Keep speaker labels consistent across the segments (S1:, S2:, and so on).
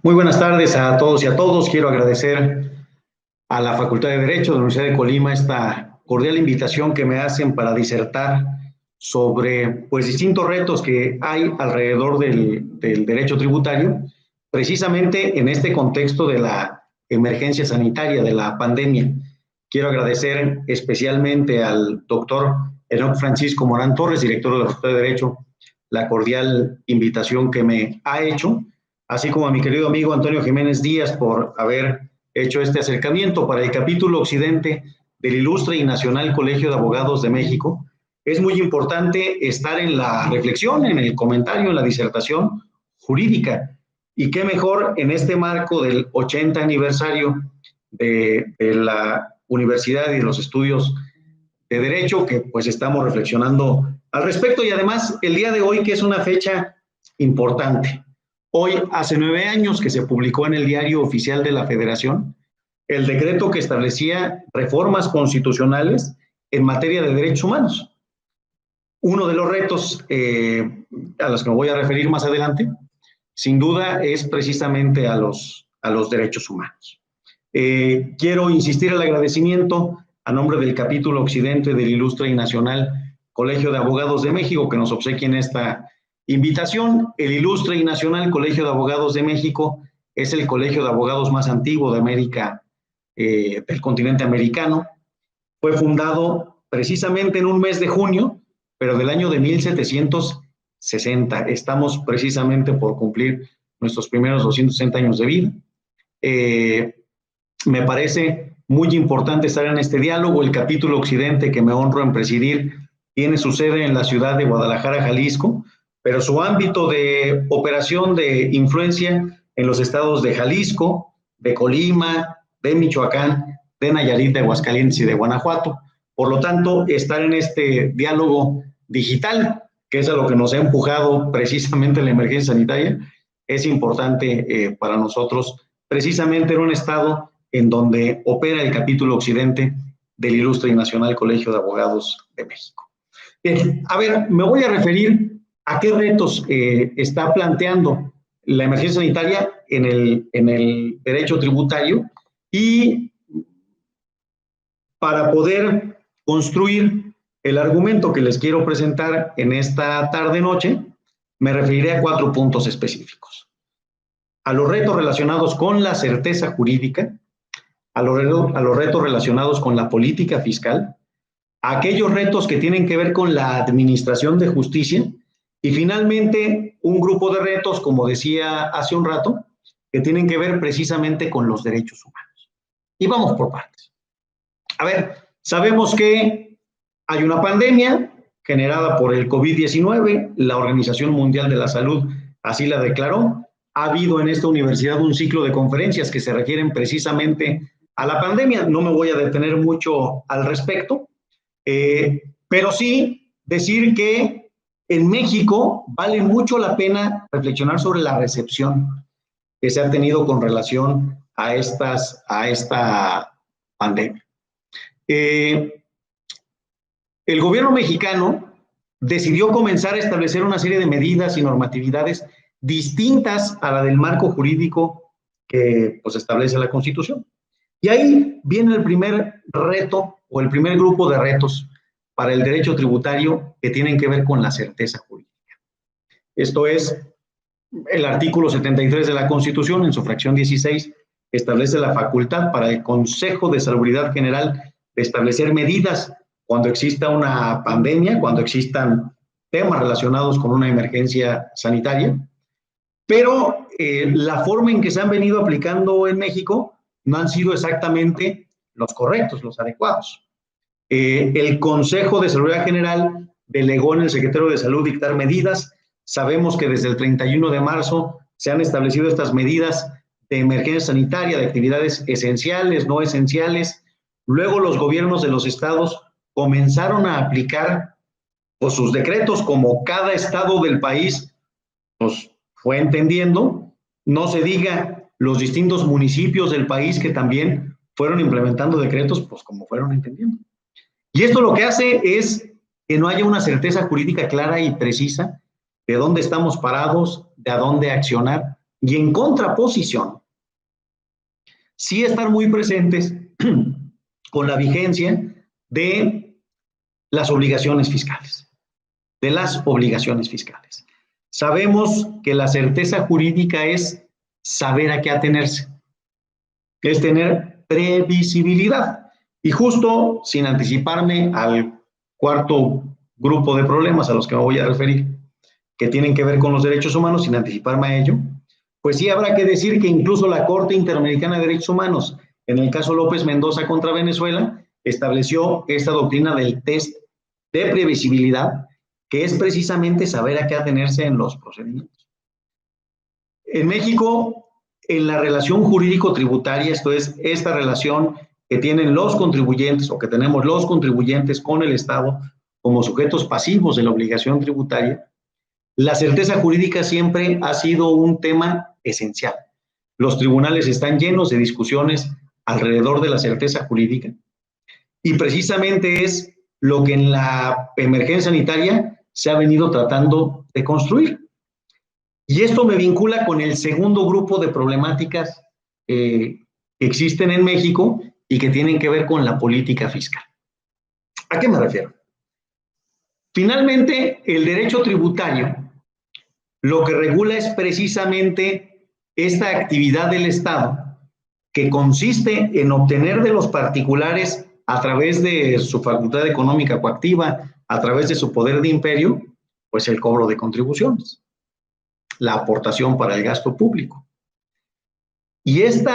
S1: Muy buenas tardes a todos y a todos. Quiero agradecer a la Facultad de Derecho de la Universidad de Colima esta cordial invitación que me hacen para disertar sobre distintos retos que hay alrededor del derecho tributario, precisamente en este contexto de la emergencia sanitaria, de la pandemia. Quiero agradecer especialmente al doctor Enoc Francisco Morán Torres, director de la Facultad de Derecho, la cordial invitación que me ha hecho, así como a mi querido amigo Antonio Jiménez Díaz por haber hecho este acercamiento para el capítulo occidente del Ilustre y Nacional Colegio de Abogados de México. Es muy importante estar en la reflexión, en el comentario, en la disertación jurídica. Y qué mejor en este marco del 80 aniversario de la universidad y de los estudios de derecho, que pues estamos reflexionando al respecto. Y además el día de hoy, que es una fecha importante. Hoy hace 9 años que se publicó en el Diario Oficial de la Federación el decreto que establecía reformas constitucionales en materia de derechos humanos. Uno de los retos a los que me voy a referir más adelante, sin duda, es precisamente a los derechos humanos. Quiero insistir el agradecimiento a nombre del capítulo occidente del Ilustre y Nacional Colegio de Abogados de México, que nos obsequia en esta invitación. El Ilustre y Nacional Colegio de Abogados de México es el colegio de abogados más antiguo de América, del continente americano. Fue fundado precisamente en un mes de junio, pero del año de 1760. Estamos precisamente por cumplir nuestros primeros 260 años de vida. Me parece muy importante estar en este diálogo. El capítulo occidente que me honro en presidir tiene su sede en la ciudad de Guadalajara, Jalisco, pero su ámbito de operación, de influencia en los estados de Jalisco, de Colima, de Michoacán, de Nayarit, de Aguascalientes y de Guanajuato. Por lo tanto, estar en este diálogo digital, que es a lo que nos ha empujado precisamente la emergencia sanitaria, es importante para nosotros, precisamente en un estado en donde opera el capítulo occidente del Ilustre y Nacional Colegio de Abogados de México. A ver, me voy a referir a qué retos está planteando la emergencia sanitaria en el derecho tributario, y para poder construir el argumento que les quiero presentar en esta tarde-noche, me referiré a 4 puntos específicos. A los retos relacionados con la certeza jurídica, a los retos relacionados con la política fiscal, a aquellos retos que tienen que ver con la administración de justicia, y finalmente un grupo de retos, como decía hace un rato, que tienen que ver precisamente con los derechos humanos. Y vamos por partes. A ver, sabemos que hay una pandemia generada por el COVID-19, la Organización Mundial de la Salud así la declaró. Ha habido en esta universidad un ciclo de conferencias que se refieren precisamente a la pandemia. No me voy a detener mucho al respecto, pero sí decir que en México vale mucho la pena reflexionar sobre la recepción que se ha tenido con relación a esta pandemia. El gobierno mexicano decidió comenzar a establecer una serie de medidas y normatividades distintas a la del marco jurídico que establece la Constitución. Y ahí viene el primer reto o el primer grupo de retos para el derecho tributario que tienen que ver con la certeza jurídica. Esto es, el artículo 73 de la Constitución, en su fracción 16, establece la facultad para el Consejo de Salubridad General de establecer medidas cuando exista una pandemia, cuando existan temas relacionados con una emergencia sanitaria, pero la forma en que se han venido aplicando en México no han sido exactamente los correctos, los adecuados. El Consejo de Salubridad General delegó en el secretario de Salud dictar medidas. Sabemos que desde el 31 de marzo se han establecido estas medidas de emergencia sanitaria, de actividades esenciales, no esenciales. Luego los gobiernos de los estados comenzaron a aplicar sus decretos, como cada estado del país fue entendiendo. No se diga los distintos municipios del país que también fueron implementando decretos, como fueron entendiendo. Y esto lo que hace es que no haya una certeza jurídica clara y precisa de dónde estamos parados, de a dónde accionar Y en contraposición, sí estar muy presentes con la vigencia de las obligaciones fiscales, Sabemos que la certeza jurídica es saber a qué atenerse, es tener previsibilidad. Y justo, sin anticiparme al cuarto grupo de problemas a los que me voy a referir, que tienen que ver con los derechos humanos, sin anticiparme a ello, pues sí habrá que decir que incluso la Corte Interamericana de Derechos Humanos, en el caso López Mendoza contra Venezuela, estableció esta doctrina del test de previsibilidad, que es precisamente saber a qué atenerse en los procedimientos. En México, en la relación jurídico-tributaria, esto es, esta relación que tienen los contribuyentes o que tenemos los contribuyentes con el Estado como sujetos pasivos de la obligación tributaria, la certeza jurídica siempre ha sido un tema esencial. Los tribunales están llenos de discusiones alrededor de la certeza jurídica y precisamente es lo que en la emergencia sanitaria se ha venido tratando de construir. Y esto me vincula con el segundo grupo de problemáticas que existen en México y que tienen que ver con la política fiscal. ¿A qué me refiero? Finalmente, el derecho tributario lo que regula es precisamente esta actividad del Estado que consiste en obtener de los particulares a través de su facultad económica coactiva, a través de su poder de imperio, pues el cobro de contribuciones, la aportación para el gasto público. Y este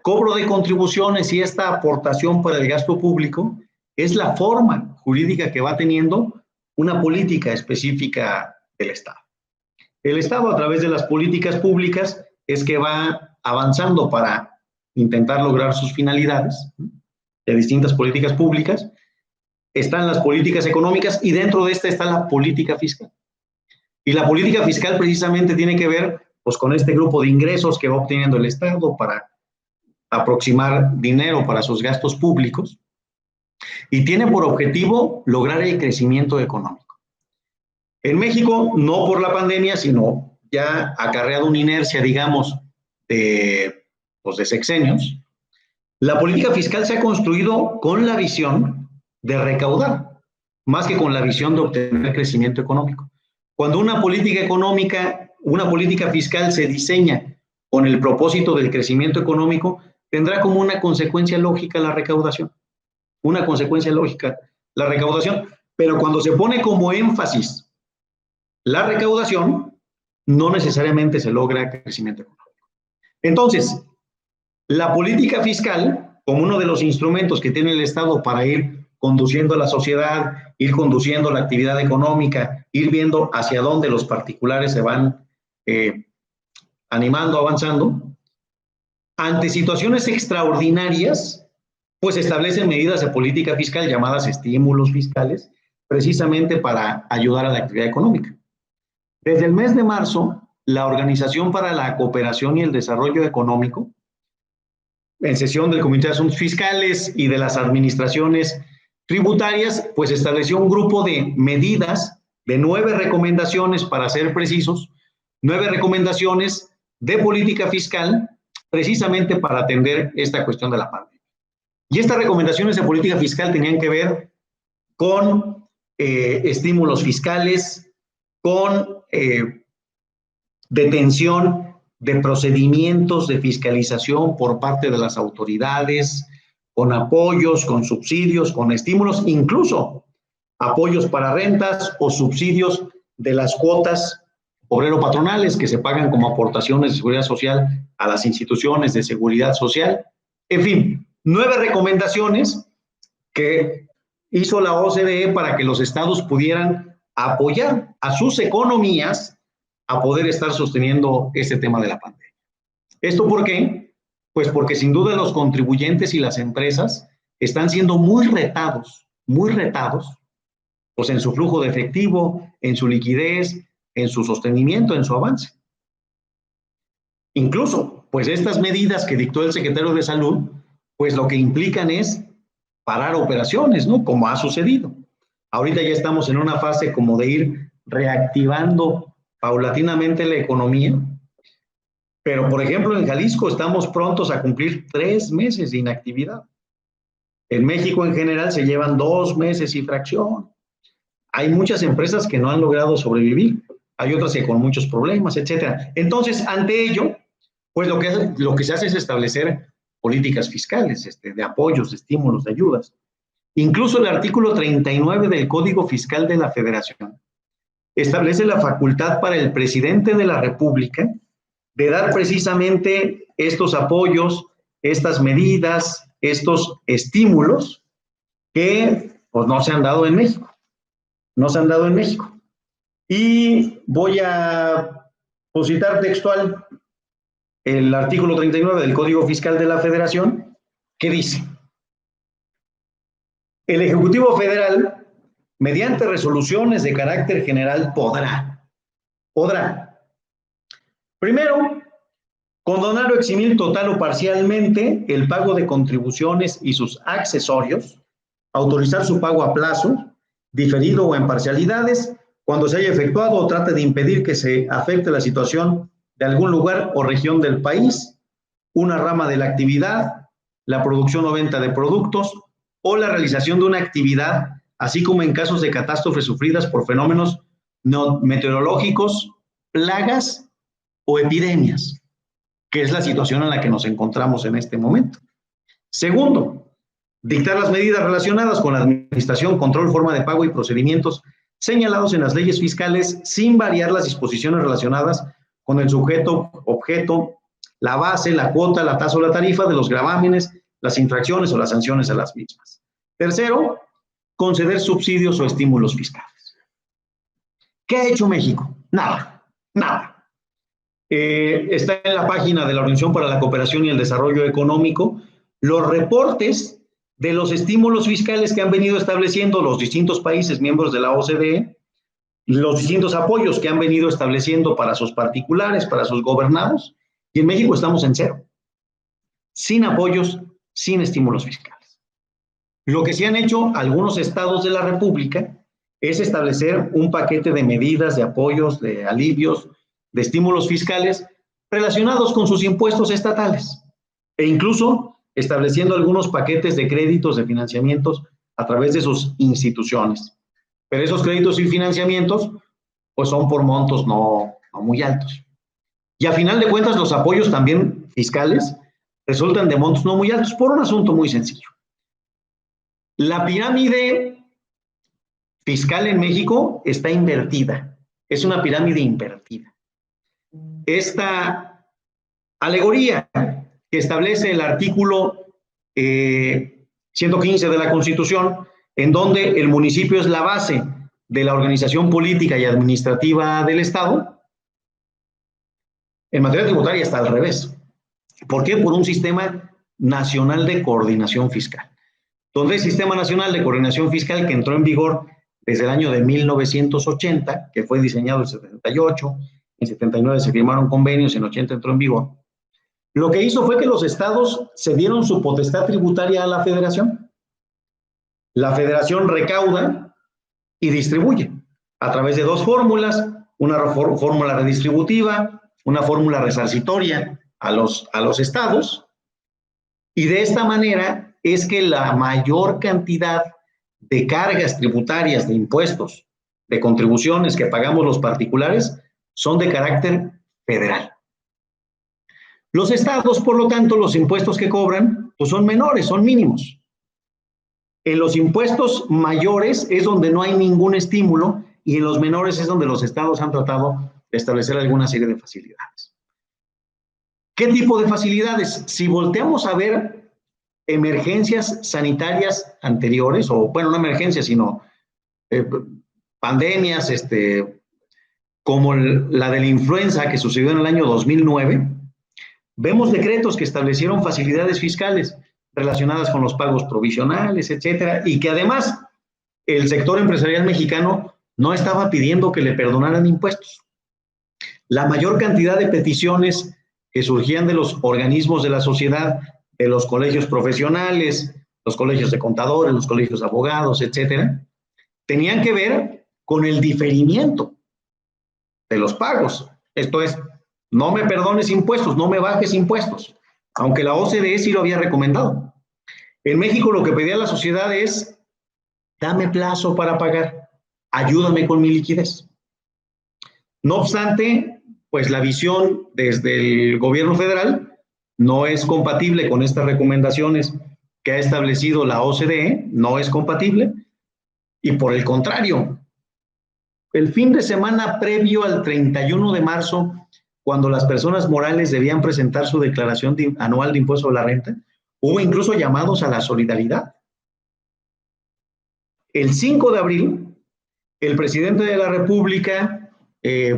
S1: cobro de contribuciones y esta aportación para el gasto público es la forma jurídica que va teniendo una política específica del Estado. El Estado, a través de las políticas públicas, es que va avanzando para intentar lograr sus finalidades de distintas políticas públicas. Están las políticas económicas y dentro de esta está la política fiscal. Y la política fiscal precisamente tiene que ver pues, con este grupo de ingresos que va obteniendo el Estado para aproximar dinero para sus gastos públicos y tiene por objetivo lograr el crecimiento económico. En México, no por la pandemia, sino ya acarreado una inercia, digamos, de sexenios, la política fiscal se ha construido con la visión de recaudar, más que con la visión de obtener crecimiento económico. Cuando una política económica, una política fiscal se diseña con el propósito del crecimiento económico, tendrá como una consecuencia lógica la recaudación. Una consecuencia lógica la recaudación, pero cuando se pone como énfasis la recaudación, no necesariamente se logra crecimiento económico. Entonces, la política fiscal, como uno de los instrumentos que tiene el Estado para ir conduciendo a la sociedad, ir conduciendo la actividad económica, ir viendo hacia dónde los particulares se van animando, avanzando, ante situaciones extraordinarias, pues establecen medidas de política fiscal llamadas estímulos fiscales, precisamente para ayudar a la actividad económica. Desde el mes de marzo, la Organización para la Cooperación y el Desarrollo Económico, en sesión del Comité de Asuntos Fiscales y de las administraciones tributarias, pues estableció un grupo de medidas de 9 recomendaciones, para ser precisos, 9 recomendaciones de política fiscal, precisamente para atender esta cuestión de la pandemia. Y estas recomendaciones de política fiscal tenían que ver con estímulos fiscales, con detención de procedimientos de fiscalización por parte de las autoridades, con apoyos, con subsidios, con estímulos, incluso apoyos para rentas o subsidios de las cuotas obrero-patronales que se pagan como aportaciones de seguridad social a las instituciones de seguridad social. En fin, 9 recomendaciones que hizo la OCDE para que los estados pudieran apoyar a sus economías a poder estar sosteniendo este tema de la pandemia. ¿Esto por qué? Pues porque sin duda los contribuyentes y las empresas están siendo muy retados, pues en su flujo de efectivo, en su liquidez, en su sostenimiento, en su avance. Incluso, pues estas medidas que dictó el secretario de Salud, pues lo que implican es parar operaciones, ¿no? Como ha sucedido. Ahorita ya estamos en una fase como de ir reactivando paulatinamente la economía, Pero, por ejemplo, en Jalisco estamos prontos a cumplir 3 meses de inactividad. En México en general se llevan 2 meses y fracción. Hay muchas empresas que no han logrado sobrevivir, hay otras que con muchos problemas, etcétera. Entonces, ante ello, pues lo que se hace es establecer políticas fiscales, de apoyos, de estímulos, de ayudas. Incluso el artículo 39 del Código Fiscal de la Federación establece la facultad para el presidente de la República de dar precisamente estos apoyos, estas medidas, estos estímulos que pues, no se han dado en México. No se han dado en México. Y voy a citar textual el artículo 39 del Código Fiscal de la Federación, que dice: el Ejecutivo Federal, mediante resoluciones de carácter general, podrá, primero, condonar o eximir total o parcialmente el pago de contribuciones y sus accesorios, autorizar su pago a plazo, diferido o en parcialidades, cuando se haya efectuado o trate de impedir que se afecte la situación de algún lugar o región del país, una rama de la actividad, la producción o venta de productos o la realización de una actividad, así como en casos de catástrofes sufridas por fenómenos meteorológicos, plagas o epidemias, que es la situación en la que nos encontramos en este momento. Segundo, dictar las medidas relacionadas con la administración, control, forma de pago y procedimientos señalados en las leyes fiscales sin variar las disposiciones relacionadas con el sujeto, objeto, la base, la cuota, la tasa o la tarifa de los gravámenes, las infracciones o las sanciones a las mismas. Tercero, conceder subsidios o estímulos fiscales. ¿Qué ha hecho México? Nada. Está en la página de la Organización para la Cooperación y el Desarrollo Económico los reportes de los estímulos fiscales que han venido estableciendo los distintos países miembros de la OCDE, los distintos apoyos que han venido estableciendo para sus particulares, para sus gobernados, y en México estamos en cero, sin apoyos, sin estímulos fiscales. Lo que sí han hecho algunos estados de la República es establecer un paquete de medidas, de apoyos, de alivios, de estímulos fiscales relacionados con sus impuestos estatales e incluso estableciendo algunos paquetes de créditos, de financiamientos a través de sus instituciones. Pero esos créditos y financiamientos pues son por montos no muy altos. Y a final de cuentas los apoyos también fiscales resultan de montos no muy altos por un asunto muy sencillo. La pirámide fiscal en México está invertida, es una pirámide invertida. Esta alegoría que establece el artículo 115 de la Constitución, en donde el municipio es la base de la organización política y administrativa del Estado, en materia tributaria está al revés. ¿Por qué? Por un sistema nacional de coordinación fiscal, donde el Sistema Nacional de Coordinación Fiscal, que entró en vigor desde el año de 1980, que fue diseñado en 78, en 79 se firmaron convenios, en 80 entró en vigor, lo que hizo fue que los estados cedieron su potestad tributaria a la federación. La federación recauda y distribuye a través de dos fórmulas, una fórmula redistributiva, una fórmula resarcitoria a los estados, y de esta manera es que la mayor cantidad de cargas tributarias, de impuestos, de contribuciones que pagamos los particulares son de carácter federal. Los estados, por lo tanto, los impuestos que cobran pues son menores, son mínimos. En los impuestos mayores es donde no hay ningún estímulo y en los menores es donde los estados han tratado de establecer alguna serie de facilidades. ¿Qué tipo de facilidades? Si volteamos a ver emergencias sanitarias anteriores, o bueno, no emergencias, sino pandemias, como la de la influenza que sucedió en el año 2009, vemos decretos que establecieron facilidades fiscales relacionadas con los pagos provisionales, etcétera, y que además el sector empresarial mexicano no estaba pidiendo que le perdonaran impuestos. La mayor cantidad de peticiones que surgían de los organismos de la sociedad, de los colegios profesionales, los colegios de contadores, los colegios de abogados, etcétera, tenían que ver con el diferimiento de los pagos. Esto es, No me perdones impuestos, no me bajes impuestos, aunque la OCDE sí lo había recomendado. En México lo que pedía la sociedad es, dame plazo para pagar, ayúdame con mi liquidez. No obstante, pues la visión desde el gobierno federal no es compatible con estas recomendaciones que ha establecido la OCDE, no es compatible, y por el contrario, el fin de semana previo al 31 de marzo, cuando las personas morales debían presentar su declaración anual de impuesto a la renta, hubo incluso llamados a la solidaridad. El 5 de abril, el presidente de la República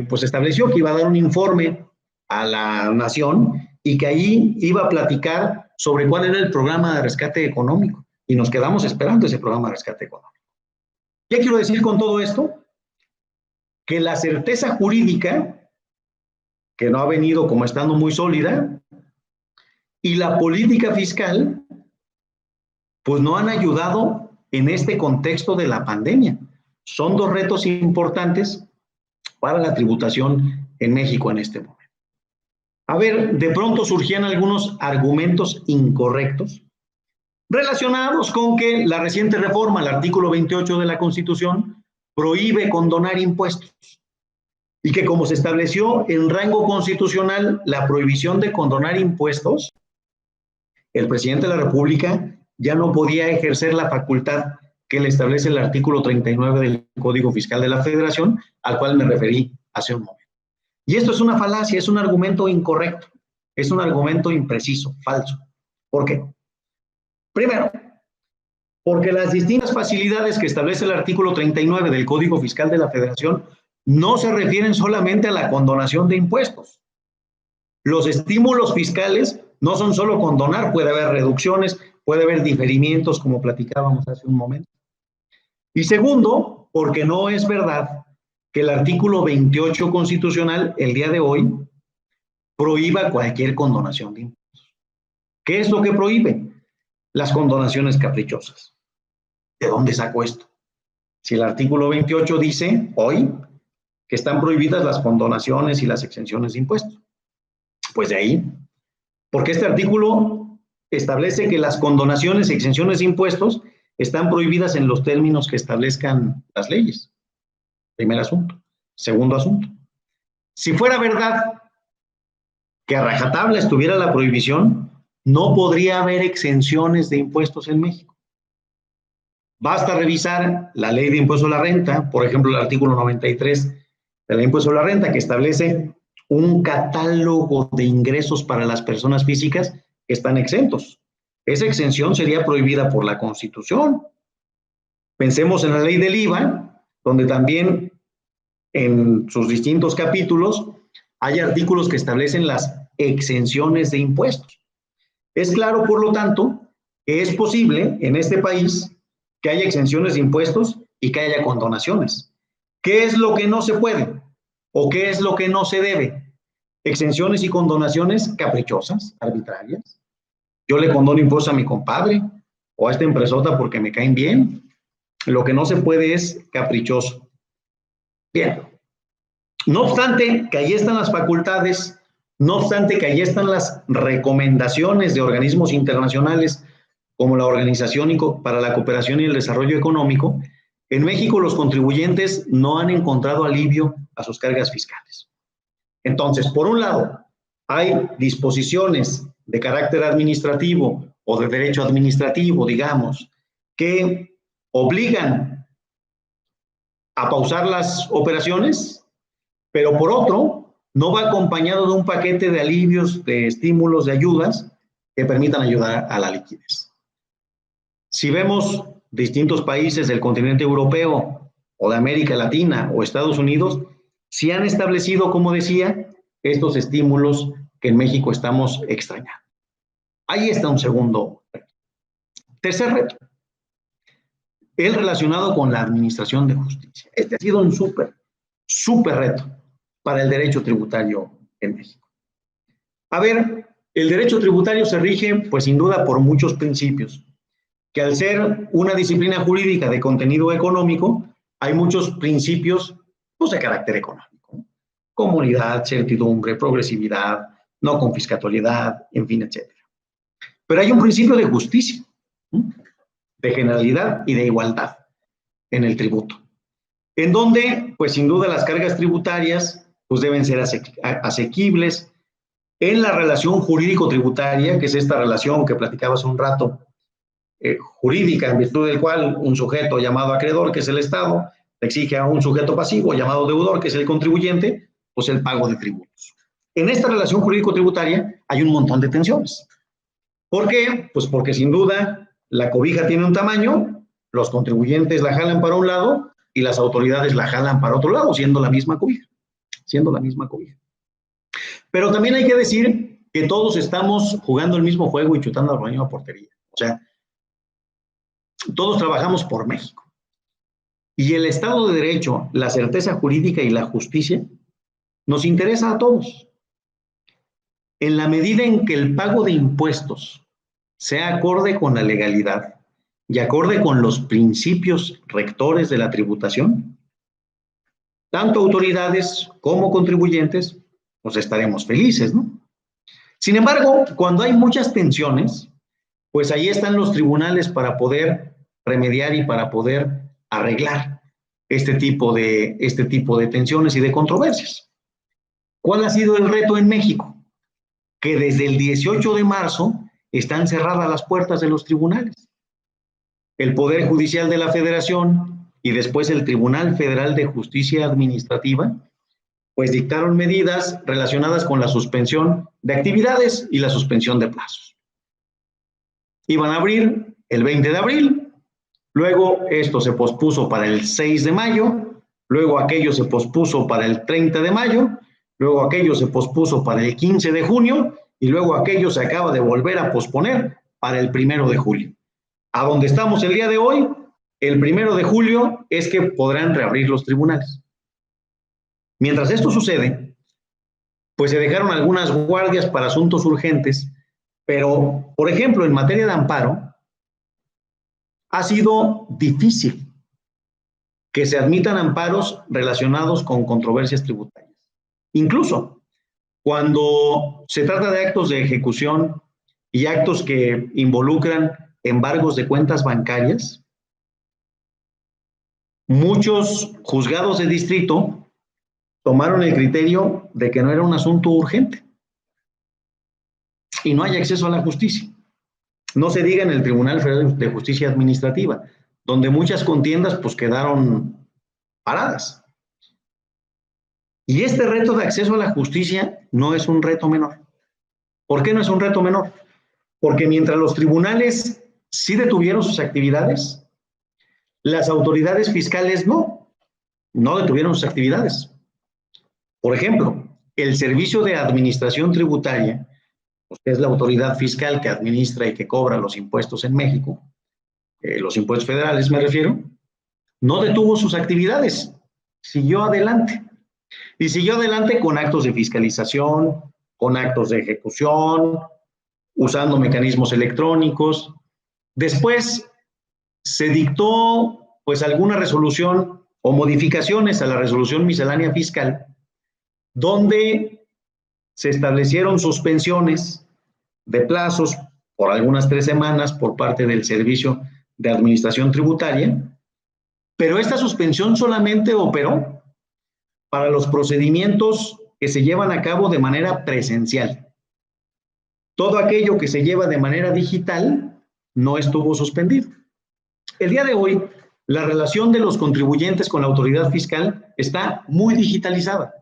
S1: pues estableció que iba a dar un informe a la nación y que allí iba a platicar sobre cuál era el programa de rescate económico. Y nos quedamos esperando ese programa de rescate económico. ¿Qué quiero decir con todo esto? Que la certeza jurídica, que no ha venido como estando muy sólida, y la política fiscal, pues no han ayudado en este contexto de la pandemia. Son dos retos importantes para la tributación en México en este momento. A ver, de pronto surgían algunos argumentos incorrectos relacionados con que la reciente reforma, el artículo 28 de la Constitución, prohíbe condonar impuestos y que como se estableció en rango constitucional la prohibición de condonar impuestos, el presidente de la República ya no podía ejercer la facultad que le establece el artículo 39 del Código Fiscal de la Federación, al cual me referí hace un momento. Y esto es una falacia, es un argumento incorrecto, es un argumento impreciso, falso. ¿Por qué? Primero, porque las distintas facilidades que establece el artículo 39 del Código Fiscal de la Federación no se refieren solamente a la condonación de impuestos. Los estímulos fiscales no son solo condonar, puede haber reducciones, puede haber diferimientos, como platicábamos hace un momento. Y segundo, porque no es verdad que el artículo 28 constitucional, el día de hoy, prohíba cualquier condonación de impuestos. ¿Qué es lo que prohíbe? Las condonaciones caprichosas. ¿De dónde saco esto? Si el artículo 28 dice hoy que están prohibidas las condonaciones y las exenciones de impuestos, pues de ahí, porque este artículo establece que las condonaciones y exenciones de impuestos están prohibidas en los términos que establezcan las leyes. Primer asunto. Segundo asunto. Si fuera verdad que a rajatabla estuviera la prohibición, no podría haber exenciones de impuestos en México. Basta revisar la ley de impuesto a la renta, por ejemplo, el artículo 93 de la ley de impuesto a la renta, que establece un catálogo de ingresos para las personas físicas que están exentos. Esa exención sería prohibida por la Constitución. Pensemos en la ley del IVA, donde también en sus distintos capítulos hay artículos que establecen las exenciones de impuestos. Es claro, por lo tanto, que es posible en este país que haya exenciones de impuestos y que haya condonaciones. ¿Qué es lo que no se puede? ¿O qué es lo que no se debe? Exenciones y condonaciones caprichosas, arbitrarias. Yo le condono impuestos a mi compadre o a esta empresota porque me caen bien. Lo que no se puede es caprichoso. Bien. No obstante que ahí están las facultades, no obstante que ahí están las recomendaciones de organismos internacionales como la Organización para la Cooperación y el Desarrollo Económico, en México los contribuyentes no han encontrado alivio a sus cargas fiscales. Entonces, por un lado, hay disposiciones de carácter administrativo o de derecho administrativo, digamos, que obligan a pausar las operaciones, pero por otro, no va acompañado de un paquete de alivios, de estímulos, de ayudas que permitan ayudar a la liquidez. Si vemos distintos países del continente europeo o de América Latina o Estados Unidos, sí han establecido, como decía, estos estímulos que en México estamos extrañando. Ahí está un segundo reto. Tercer reto, el relacionado con la administración de justicia. Este ha sido un súper reto para el derecho tributario en México. A ver, el derecho tributario se rige, pues sin duda, por muchos principios, que al ser una disciplina jurídica de contenido económico, hay muchos principios pues, de carácter económico, Comunidad, certidumbre, progresividad, no confiscatoriedad, en fin, etc. Pero hay un principio de justicia, de generalidad y de igualdad en el tributo, en donde, pues sin duda, las cargas tributarias pues deben ser asequibles en la relación jurídico-tributaria, que es esta relación que platicaba hace un rato, jurídica, en virtud del cual un sujeto llamado acreedor, que es el Estado, exige a un sujeto pasivo llamado deudor, que es el contribuyente, pues el pago de tributos. En esta relación jurídico-tributaria hay un montón de tensiones. ¿Por qué? Pues porque sin duda la cobija tiene un tamaño, los contribuyentes la jalan para un lado y las autoridades la jalan para otro lado, siendo la misma cobija. Pero también hay que decir que todos estamos jugando el mismo juego y chutando a la misma portería. O sea, todos trabajamos por México. Y el Estado de Derecho, la certeza jurídica y la justicia nos interesa a todos. En la medida en que el pago de impuestos sea acorde con la legalidad y acorde con los principios rectores de la tributación, tanto autoridades como contribuyentes, pues estaremos felices, ¿no? Sin embargo, cuando hay muchas tensiones, pues ahí están los tribunales para poder remediar y para poder arreglar este tipo de tensiones y de controversias. ¿Cuál ha sido el reto en México? Que desde el 18 de marzo están cerradas las puertas de los tribunales. El Poder Judicial de la Federación y después el Tribunal Federal de Justicia Administrativa, pues dictaron medidas relacionadas con la suspensión de actividades y la suspensión de plazos. Iban a abrir el 20 de abril, luego esto se pospuso para el 6 de mayo, luego aquello se pospuso para el 30 de mayo, luego aquello se pospuso para el 15 de junio y luego aquello se acaba de volver a posponer para el 1 de julio. A donde estamos el día de hoy, el 1 de julio es que podrán reabrir los tribunales. Mientras esto sucede, pues se dejaron algunas guardias para asuntos urgentes, pero, por ejemplo, en materia de amparo, ha sido difícil que se admitan amparos relacionados con controversias tributarias. Incluso cuando se trata de actos de ejecución y actos que involucran embargos de cuentas bancarias, muchos juzgados de distrito tomaron el criterio de que no era un asunto urgente y no hay acceso a la justicia. No se diga en el Tribunal Federal de Justicia Administrativa, donde muchas contiendas pues quedaron paradas. Y este reto de acceso a la justicia no es un reto menor. ¿Por qué no es un reto menor? Porque mientras los tribunales sí detuvieron sus actividades, las autoridades fiscales no detuvieron sus actividades. Por ejemplo, el Servicio de Administración Tributaria, que es la autoridad fiscal que administra y que cobra los impuestos en México, los impuestos federales me refiero, no detuvo sus actividades, siguió adelante. Y siguió adelante con actos de fiscalización, con actos de ejecución, usando mecanismos electrónicos. Después se dictó pues alguna resolución o modificaciones a la resolución miscelánea fiscal, donde se establecieron suspensiones de plazos por algunas 3 semanas por parte del Servicio de Administración Tributaria, pero esta suspensión solamente operó para los procedimientos que se llevan a cabo de manera presencial. Todo aquello que se lleva de manera digital no estuvo suspendido. El día de hoy, la relación de los contribuyentes con la autoridad fiscal está muy digitalizada.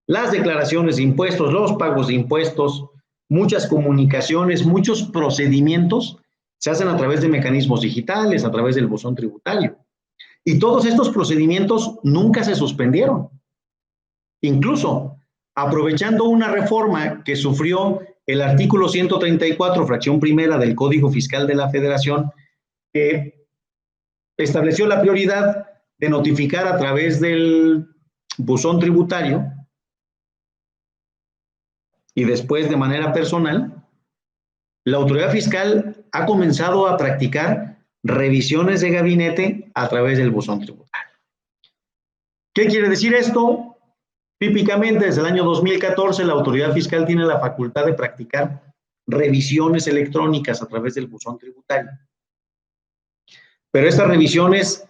S1: Las declaraciones de impuestos, los pagos de impuestos, muchas comunicaciones, muchos procedimientos se hacen a través de mecanismos digitales, a través del buzón tributario. Y todos estos procedimientos nunca se suspendieron. Incluso, aprovechando una reforma que sufrió el artículo 134, fracción primera del Código Fiscal de la Federación, que estableció la prioridad de notificar a través del buzón tributario y después de manera personal, la autoridad fiscal ha comenzado a practicar revisiones de gabinete a través del buzón tributario. ¿Qué quiere decir esto? Típicamente, desde el año 2014, la autoridad fiscal tiene la facultad de practicar revisiones electrónicas a través del buzón tributario. Pero estas revisiones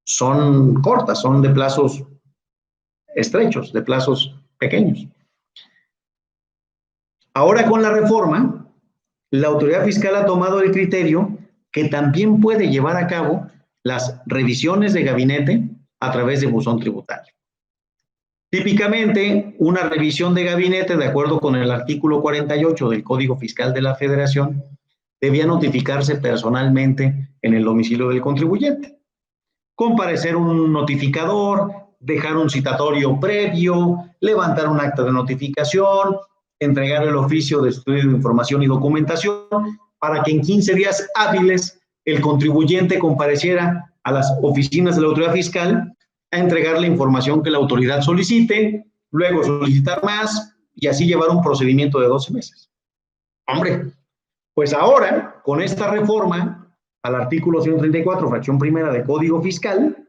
S1: son cortas, son de plazos estrechos, de plazos pequeños. Ahora con la reforma, la autoridad fiscal ha tomado el criterio que también puede llevar a cabo las revisiones de gabinete a través de buzón tributario. Típicamente, una revisión de gabinete, de acuerdo con el artículo 48 del Código Fiscal de la Federación, debía notificarse personalmente en el domicilio del contribuyente. Comparecer un notificador, dejar un citatorio previo, levantar un acta de notificación, entregar el oficio de estudio de información y documentación para que en 15 días hábiles el contribuyente compareciera a las oficinas de la autoridad fiscal a entregar la información que la autoridad solicite, luego solicitar más y así llevar un procedimiento de 12 meses. Hombre, pues ahora, con esta reforma al artículo 134, fracción primera de Código Fiscal,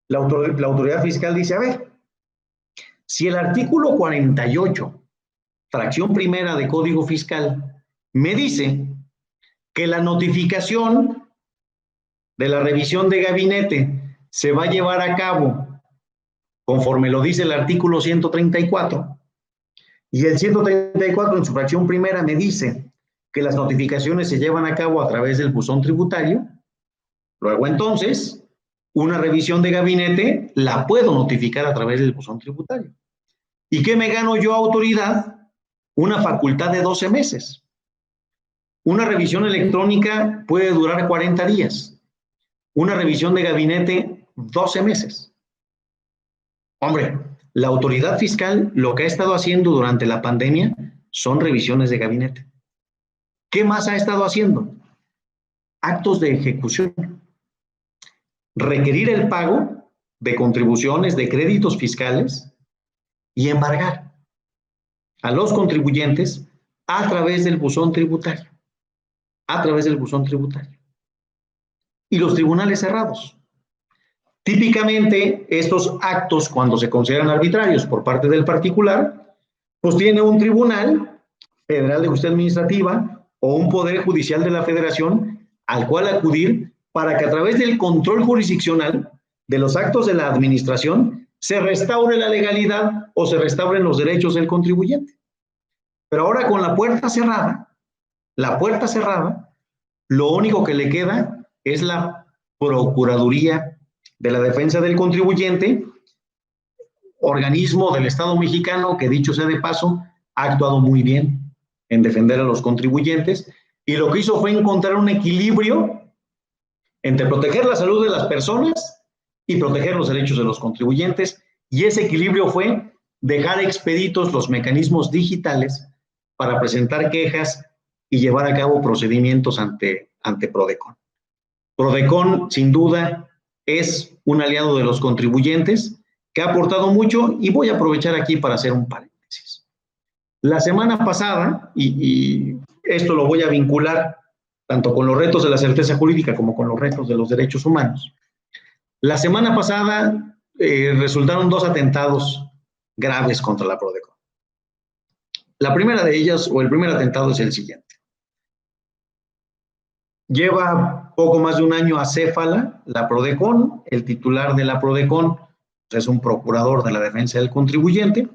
S1: la autoridad fiscal dice, a ver, si el artículo 48, fracción primera de Código Fiscal, me dice que la notificación de la revisión de gabinete se va a llevar a cabo conforme lo dice el artículo 134, y el 134 en su fracción primera me dice que las notificaciones se llevan a cabo a través del buzón tributario, luego entonces, una revisión de gabinete la puedo notificar a través del buzón tributario. ¿Y qué me gano yo, autoridad? Una facultad de 12 meses. Una revisión electrónica puede durar 40 días. Una revisión de gabinete, 12 meses. Hombre, la autoridad fiscal lo que ha estado haciendo durante la pandemia son revisiones de gabinete. ¿Qué más ha estado haciendo? Actos de ejecución. Requerir el pago de contribuciones, de créditos fiscales y embargar a los contribuyentes a través del buzón tributario. A través del buzón tributario. Y los tribunales cerrados. Típicamente, estos actos, cuando se consideran arbitrarios por parte del particular, pues tiene un tribunal federal de justicia administrativa o un poder judicial de la federación al cual acudir para que a través del control jurisdiccional de los actos de la administración se restaure la legalidad o se restauren los derechos del contribuyente. Pero ahora con la puerta cerrada, lo único que le queda es la Procuraduría de la Defensa del Contribuyente, organismo del Estado mexicano que, dicho sea de paso, ha actuado muy bien en defender a los contribuyentes y lo que hizo fue encontrar un equilibrio entre proteger la salud de las personas y proteger los derechos de los contribuyentes, y ese equilibrio fue dejar expeditos los mecanismos digitales para presentar quejas y llevar a cabo procedimientos ante Prodecon. Prodecon, sin duda, es un aliado de los contribuyentes que ha aportado mucho, y voy a aprovechar aquí para hacer un paréntesis. La semana pasada, y esto lo voy a vincular tanto con los retos de la certeza jurídica como con los retos de los derechos humanos, la semana pasada resultaron 2 atentados graves contra la Prodecon. La primera de ellas, o el primer atentado, es el siguiente. Lleva poco más de un año acéfala la Prodecon. El titular de la Prodecon es un procurador de la defensa del contribuyente.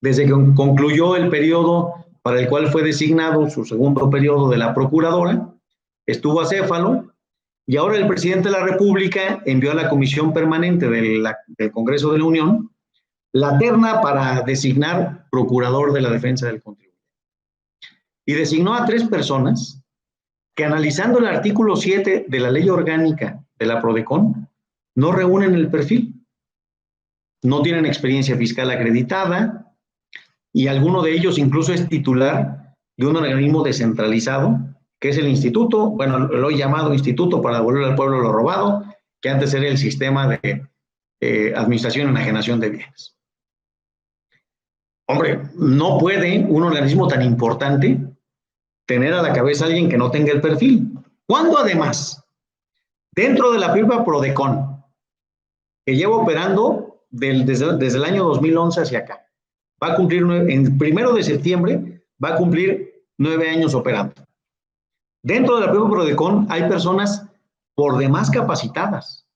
S1: Desde que concluyó el periodo para el cual fue designado, su segundo periodo de la procuradora, estuvo acéfalo, y ahora el presidente de la República envió a la Comisión Permanente del Congreso de la Unión la terna para designar procurador de la defensa del contribuyente. Y designó a 3 personas que, analizando el artículo 7 de la ley orgánica de la Prodecon, no reúnen el perfil. No tienen experiencia fiscal acreditada, y alguno de ellos incluso es titular de un organismo descentralizado, que es el instituto, bueno, lo he llamado Instituto para Devolver al Pueblo lo Robado, que antes era el Sistema de Administración y Enajenación de Bienes. Hombre, no puede un organismo tan importante tener a la cabeza a alguien que no tenga el perfil. Cuando además, dentro de la propia Prodecon, que lleva operando desde el año 2011 hacia acá, va a cumplir, en 1 de septiembre, va a cumplir 9 años operando. Dentro de la propia Prodecon hay personas por demás capacitadas.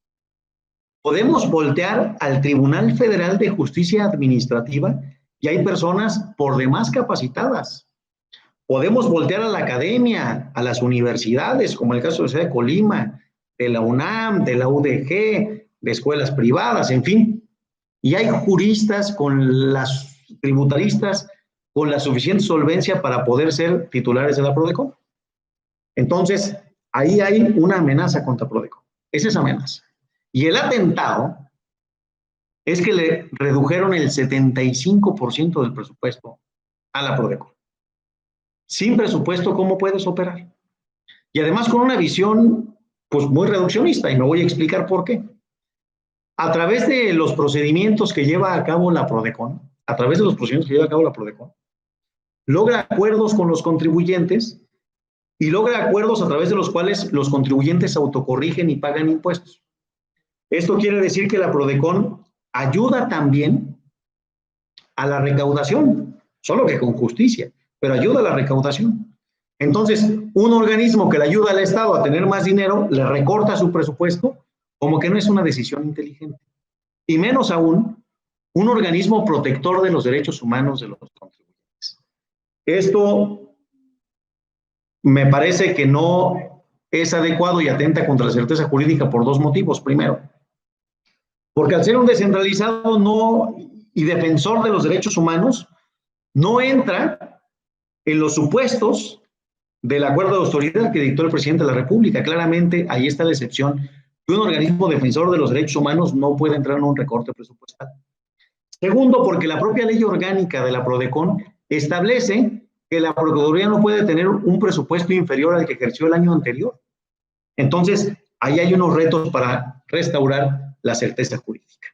S1: Podemos voltear al Tribunal Federal de Justicia Administrativa y hay personas por demás capacitadas. Podemos voltear a la academia, a las universidades, como el caso de la Universidad de Colima, de la UNAM, de la UDG, de escuelas privadas, en fin. Y hay juristas con las tributaristas con la suficiente solvencia para poder ser titulares de la Prodecon. Entonces, ahí hay una amenaza contra Prodecon. Esa es amenaza. Y el atentado es que le redujeron el 75% del presupuesto a la Prodecon. Sin presupuesto, ¿cómo puedes operar? Y además con una visión pues muy reduccionista, y me voy a explicar por qué. A través de los procedimientos que lleva a cabo la Prodecon, logra acuerdos con los contribuyentes y logra acuerdos a través de los cuales los contribuyentes se autocorrigen y pagan impuestos. Esto quiere decir que la Prodecon ayuda también a la recaudación, solo que con justicia, pero ayuda a la recaudación. Entonces, un organismo que le ayuda al Estado a tener más dinero, le recorta su presupuesto, como que no es una decisión inteligente. Y menos aún, un organismo protector de los derechos humanos de los contribuyentes. Esto me parece que no es adecuado y atenta contra la certeza jurídica por dos motivos. Primero, porque al ser un descentralizado y defensor de los derechos humanos, no entra en los supuestos del acuerdo de autoridad que dictó el presidente de la República. Claramente, ahí está la excepción, que un organismo defensor de los derechos humanos no puede entrar en un recorte presupuestal. Segundo, porque la propia ley orgánica de la Prodecon establece que la Procuraduría no puede tener un presupuesto inferior al que ejerció el año anterior. Entonces, ahí hay unos retos para restaurar la certeza jurídica.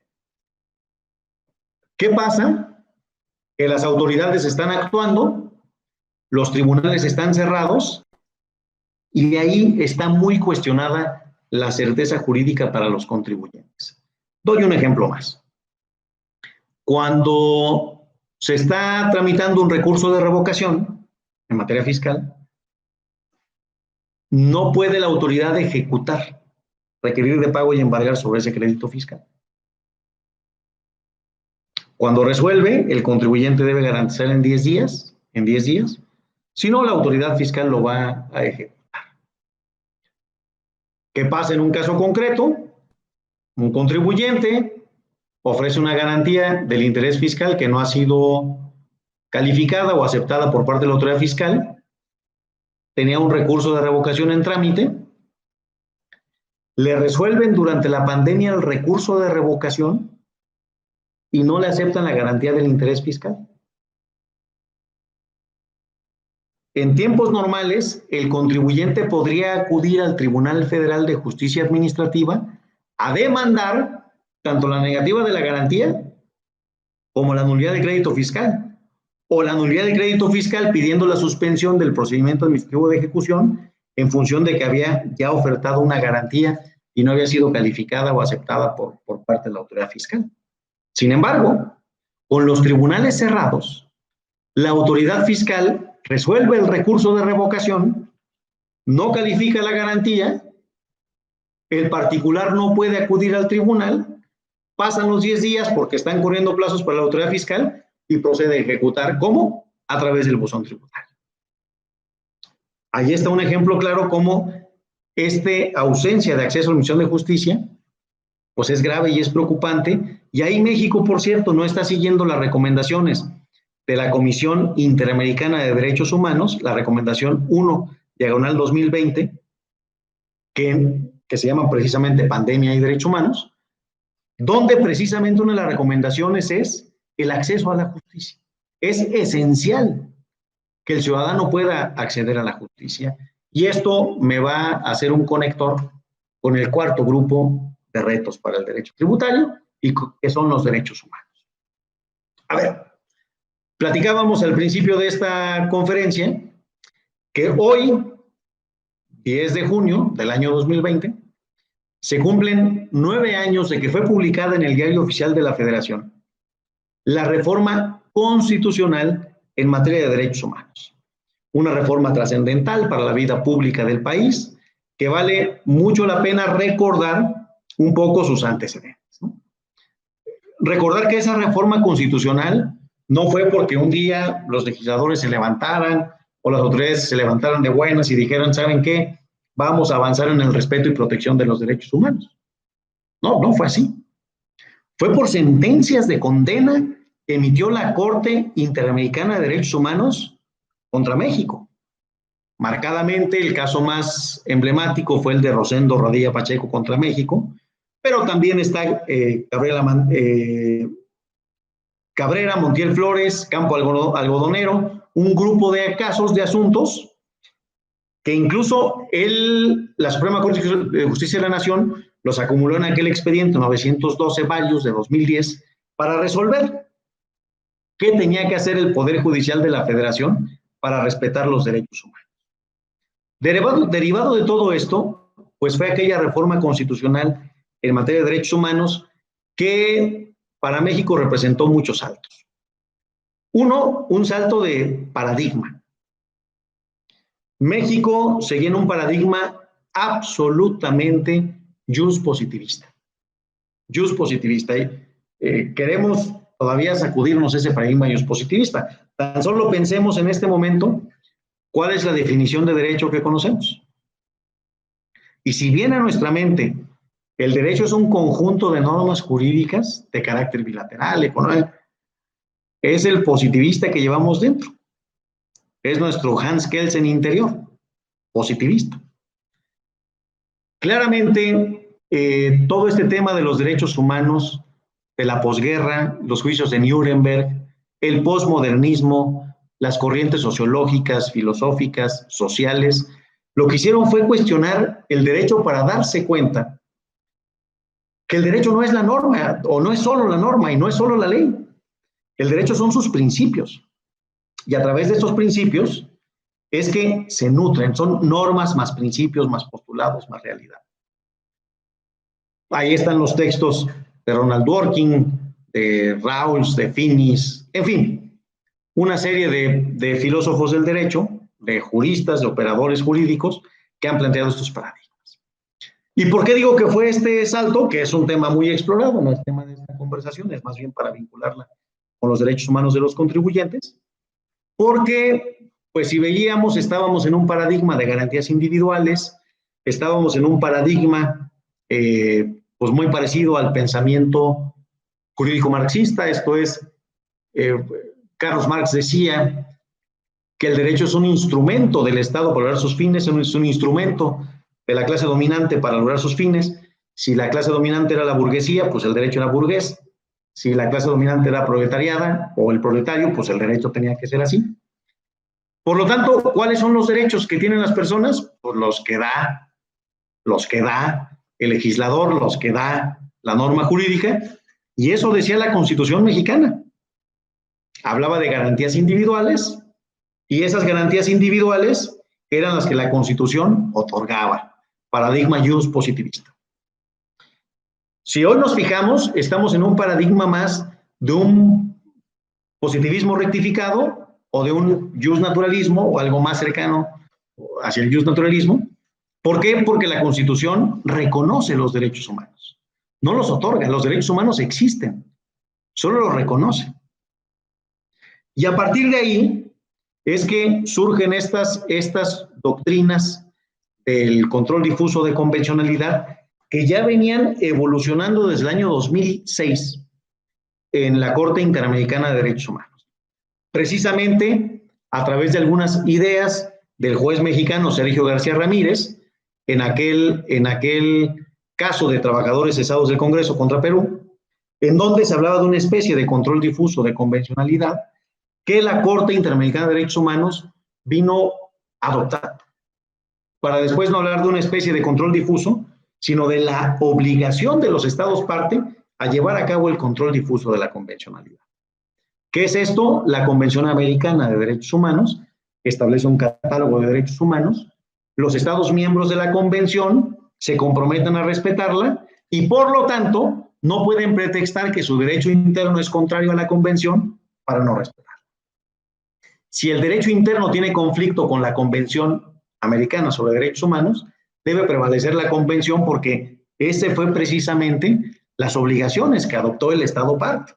S1: ¿Qué pasa? Que las autoridades están actuando, los tribunales están cerrados y de ahí está muy cuestionada la certeza jurídica para los contribuyentes. Doy un ejemplo más. Cuando se está tramitando un recurso de revocación en materia fiscal, no puede la autoridad ejecutar, requerir de pago y embargar sobre ese crédito fiscal. Cuando resuelve, el contribuyente debe garantizar en 10 días, si no, la autoridad fiscal lo va a ejecutar. ¿Qué pasa en un caso concreto? Un contribuyente ofrece una garantía del interés fiscal que no ha sido calificada o aceptada por parte de la autoridad fiscal, tenía un recurso de revocación en trámite, le resuelven durante la pandemia el recurso de revocación y no le aceptan la garantía del interés fiscal. En tiempos normales, el contribuyente podría acudir al Tribunal Federal de Justicia Administrativa a demandar tanto la negativa de la garantía como la nulidad de crédito fiscal, o la nulidad de crédito fiscal pidiendo la suspensión del procedimiento administrativo de ejecución en función de que había ya ofertado una garantía y no había sido calificada o aceptada por parte de la autoridad fiscal. Sin embargo, con los tribunales cerrados, la autoridad fiscal resuelve el recurso de revocación, no califica la garantía, el particular no puede acudir al tribunal, pasan los 10 días porque están corriendo plazos para la autoridad fiscal y procede a ejecutar. ¿Cómo? A través del buzón tributario. Ahí está un ejemplo claro cómo esta ausencia de acceso a la Administración de Justicia pues es grave y es preocupante. Y ahí México, por cierto, no está siguiendo las recomendaciones de la Comisión Interamericana de Derechos Humanos, la recomendación 1/2020, que se llama precisamente Pandemia y Derechos Humanos, donde precisamente una de las recomendaciones es el acceso a la justicia. Es esencial que el ciudadano pueda acceder a la justicia. Y esto me va a hacer un conector con el cuarto grupo de retos para el derecho tributario, y que son los derechos humanos. A ver, platicábamos al principio de esta conferencia que hoy, 10 de junio del año 2020, se cumplen 9 años de que fue publicada en el Diario Oficial de la Federación la reforma constitucional en materia de derechos humanos. Una reforma trascendental para la vida pública del país que vale mucho la pena recordar un poco sus antecedentes, ¿no? Recordar que esa reforma constitucional no fue porque un día los legisladores se levantaran o las autoridades se levantaran de buenas y dijeran, ¿saben qué? Vamos a avanzar en el respeto y protección de los derechos humanos. No, no fue así. Fue por sentencias de condena que emitió la Corte Interamericana de Derechos Humanos contra México. Marcadamente, el caso más emblemático fue el de Rosendo Rodilla Pacheco contra México, pero también está Cabrera, Montiel Flores, Campo Algodonero, un grupo de casos, de asuntos, que incluso la Suprema Corte de Justicia de la Nación los acumuló en aquel expediente 912 varios de 2010 para resolver qué tenía que hacer el Poder Judicial de la Federación para respetar los derechos humanos. Derivado de todo esto, pues fue aquella reforma constitucional en materia de derechos humanos que para México representó muchos saltos. Uno, un salto de paradigma. México seguía en un paradigma absolutamente positivista. Positivista. Queremos todavía sacudirnos ese paradigma positivista. Tan solo pensemos en este momento cuál es la definición de derecho que conocemos. Y si viene a nuestra mente el derecho es un conjunto de normas jurídicas de carácter bilateral, económico, es el positivista que llevamos dentro. Es nuestro Hans Kelsen interior, positivista. Claramente, todo este tema de los derechos humanos, de la posguerra, los juicios de Nuremberg, el posmodernismo, las corrientes sociológicas, filosóficas, sociales, lo que hicieron fue cuestionar el derecho para darse cuenta que el derecho no es la norma, o no es solo la norma y no es solo la ley. El derecho son sus principios. Y a través de estos principios es que se nutren, son normas más principios, más postulados, más realidad. Ahí están los textos de Ronald Dworkin, de Rawls, de Finis, en fin, una serie de filósofos del derecho, de juristas, de operadores jurídicos que han planteado estos paradigmas. ¿Y por qué digo que fue este salto? Que es un tema muy explorado, no es tema de esta conversación, es más bien para vincularla con los derechos humanos de los contribuyentes, porque, pues si veíamos, estábamos en un paradigma de garantías individuales, estábamos en un paradigma pues muy parecido al pensamiento jurídico marxista, esto es, Carlos Marx decía que el derecho es un instrumento del Estado para lograr sus fines, es un instrumento de la clase dominante para lograr sus fines. Si la clase dominante era la burguesía, pues el derecho era burgués. Si la clase dominante era proletariada o el proletario, pues el derecho tenía que ser así. Por lo tanto, ¿cuáles son los derechos que tienen las personas? Pues los que da el legislador, los que da la norma jurídica, y eso decía la Constitución mexicana. Hablaba de garantías individuales, y esas garantías individuales eran las que la Constitución otorgaba. Paradigma positivista. Si hoy nos fijamos, estamos en un paradigma más de un positivismo rectificado o de un naturalismo o algo más cercano hacia el naturalismo. ¿Por qué? Porque la Constitución reconoce los derechos humanos. No los otorga, los derechos humanos existen, solo los reconoce. Y a partir de ahí es que surgen estas doctrinas del control difuso de convencionalidad que ya venían evolucionando desde el año 2006 en la Corte Interamericana de Derechos Humanos. Precisamente a través de algunas ideas del juez mexicano Sergio García Ramírez, en aquel caso de trabajadores cesados del Congreso contra Perú, en donde se hablaba de una especie de control difuso de convencionalidad que la Corte Interamericana de Derechos Humanos vino a adoptar, para después no hablar de una especie de control difuso, sino de la obligación de los estados parte a llevar a cabo el control difuso de la convencionalidad. ¿Qué es esto? La Convención Americana de Derechos Humanos establece un catálogo de derechos humanos, los estados miembros de la convención se comprometen a respetarla y por lo tanto no pueden pretextar que su derecho interno es contrario a la convención para no respetar. Si el derecho interno tiene conflicto con la Convención Americana sobre Derechos Humanos, debe prevalecer la Convención porque ese fue precisamente las obligaciones que adoptó el Estado parte.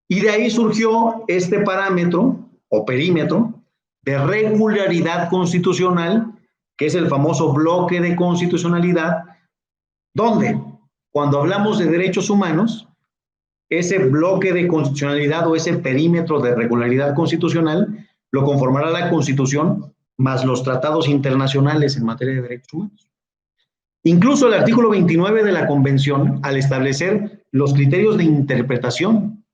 S1: Y de ahí surgió este parámetro o perímetro de regularidad constitucional, que es el famoso bloque de constitucionalidad, donde cuando hablamos de derechos humanos, ese bloque de constitucionalidad o ese perímetro de regularidad constitucional lo conformará la Constitución más los tratados internacionales en materia de derechos humanos. Incluso el artículo 29 de la Convención, al establecer los criterios de interpretación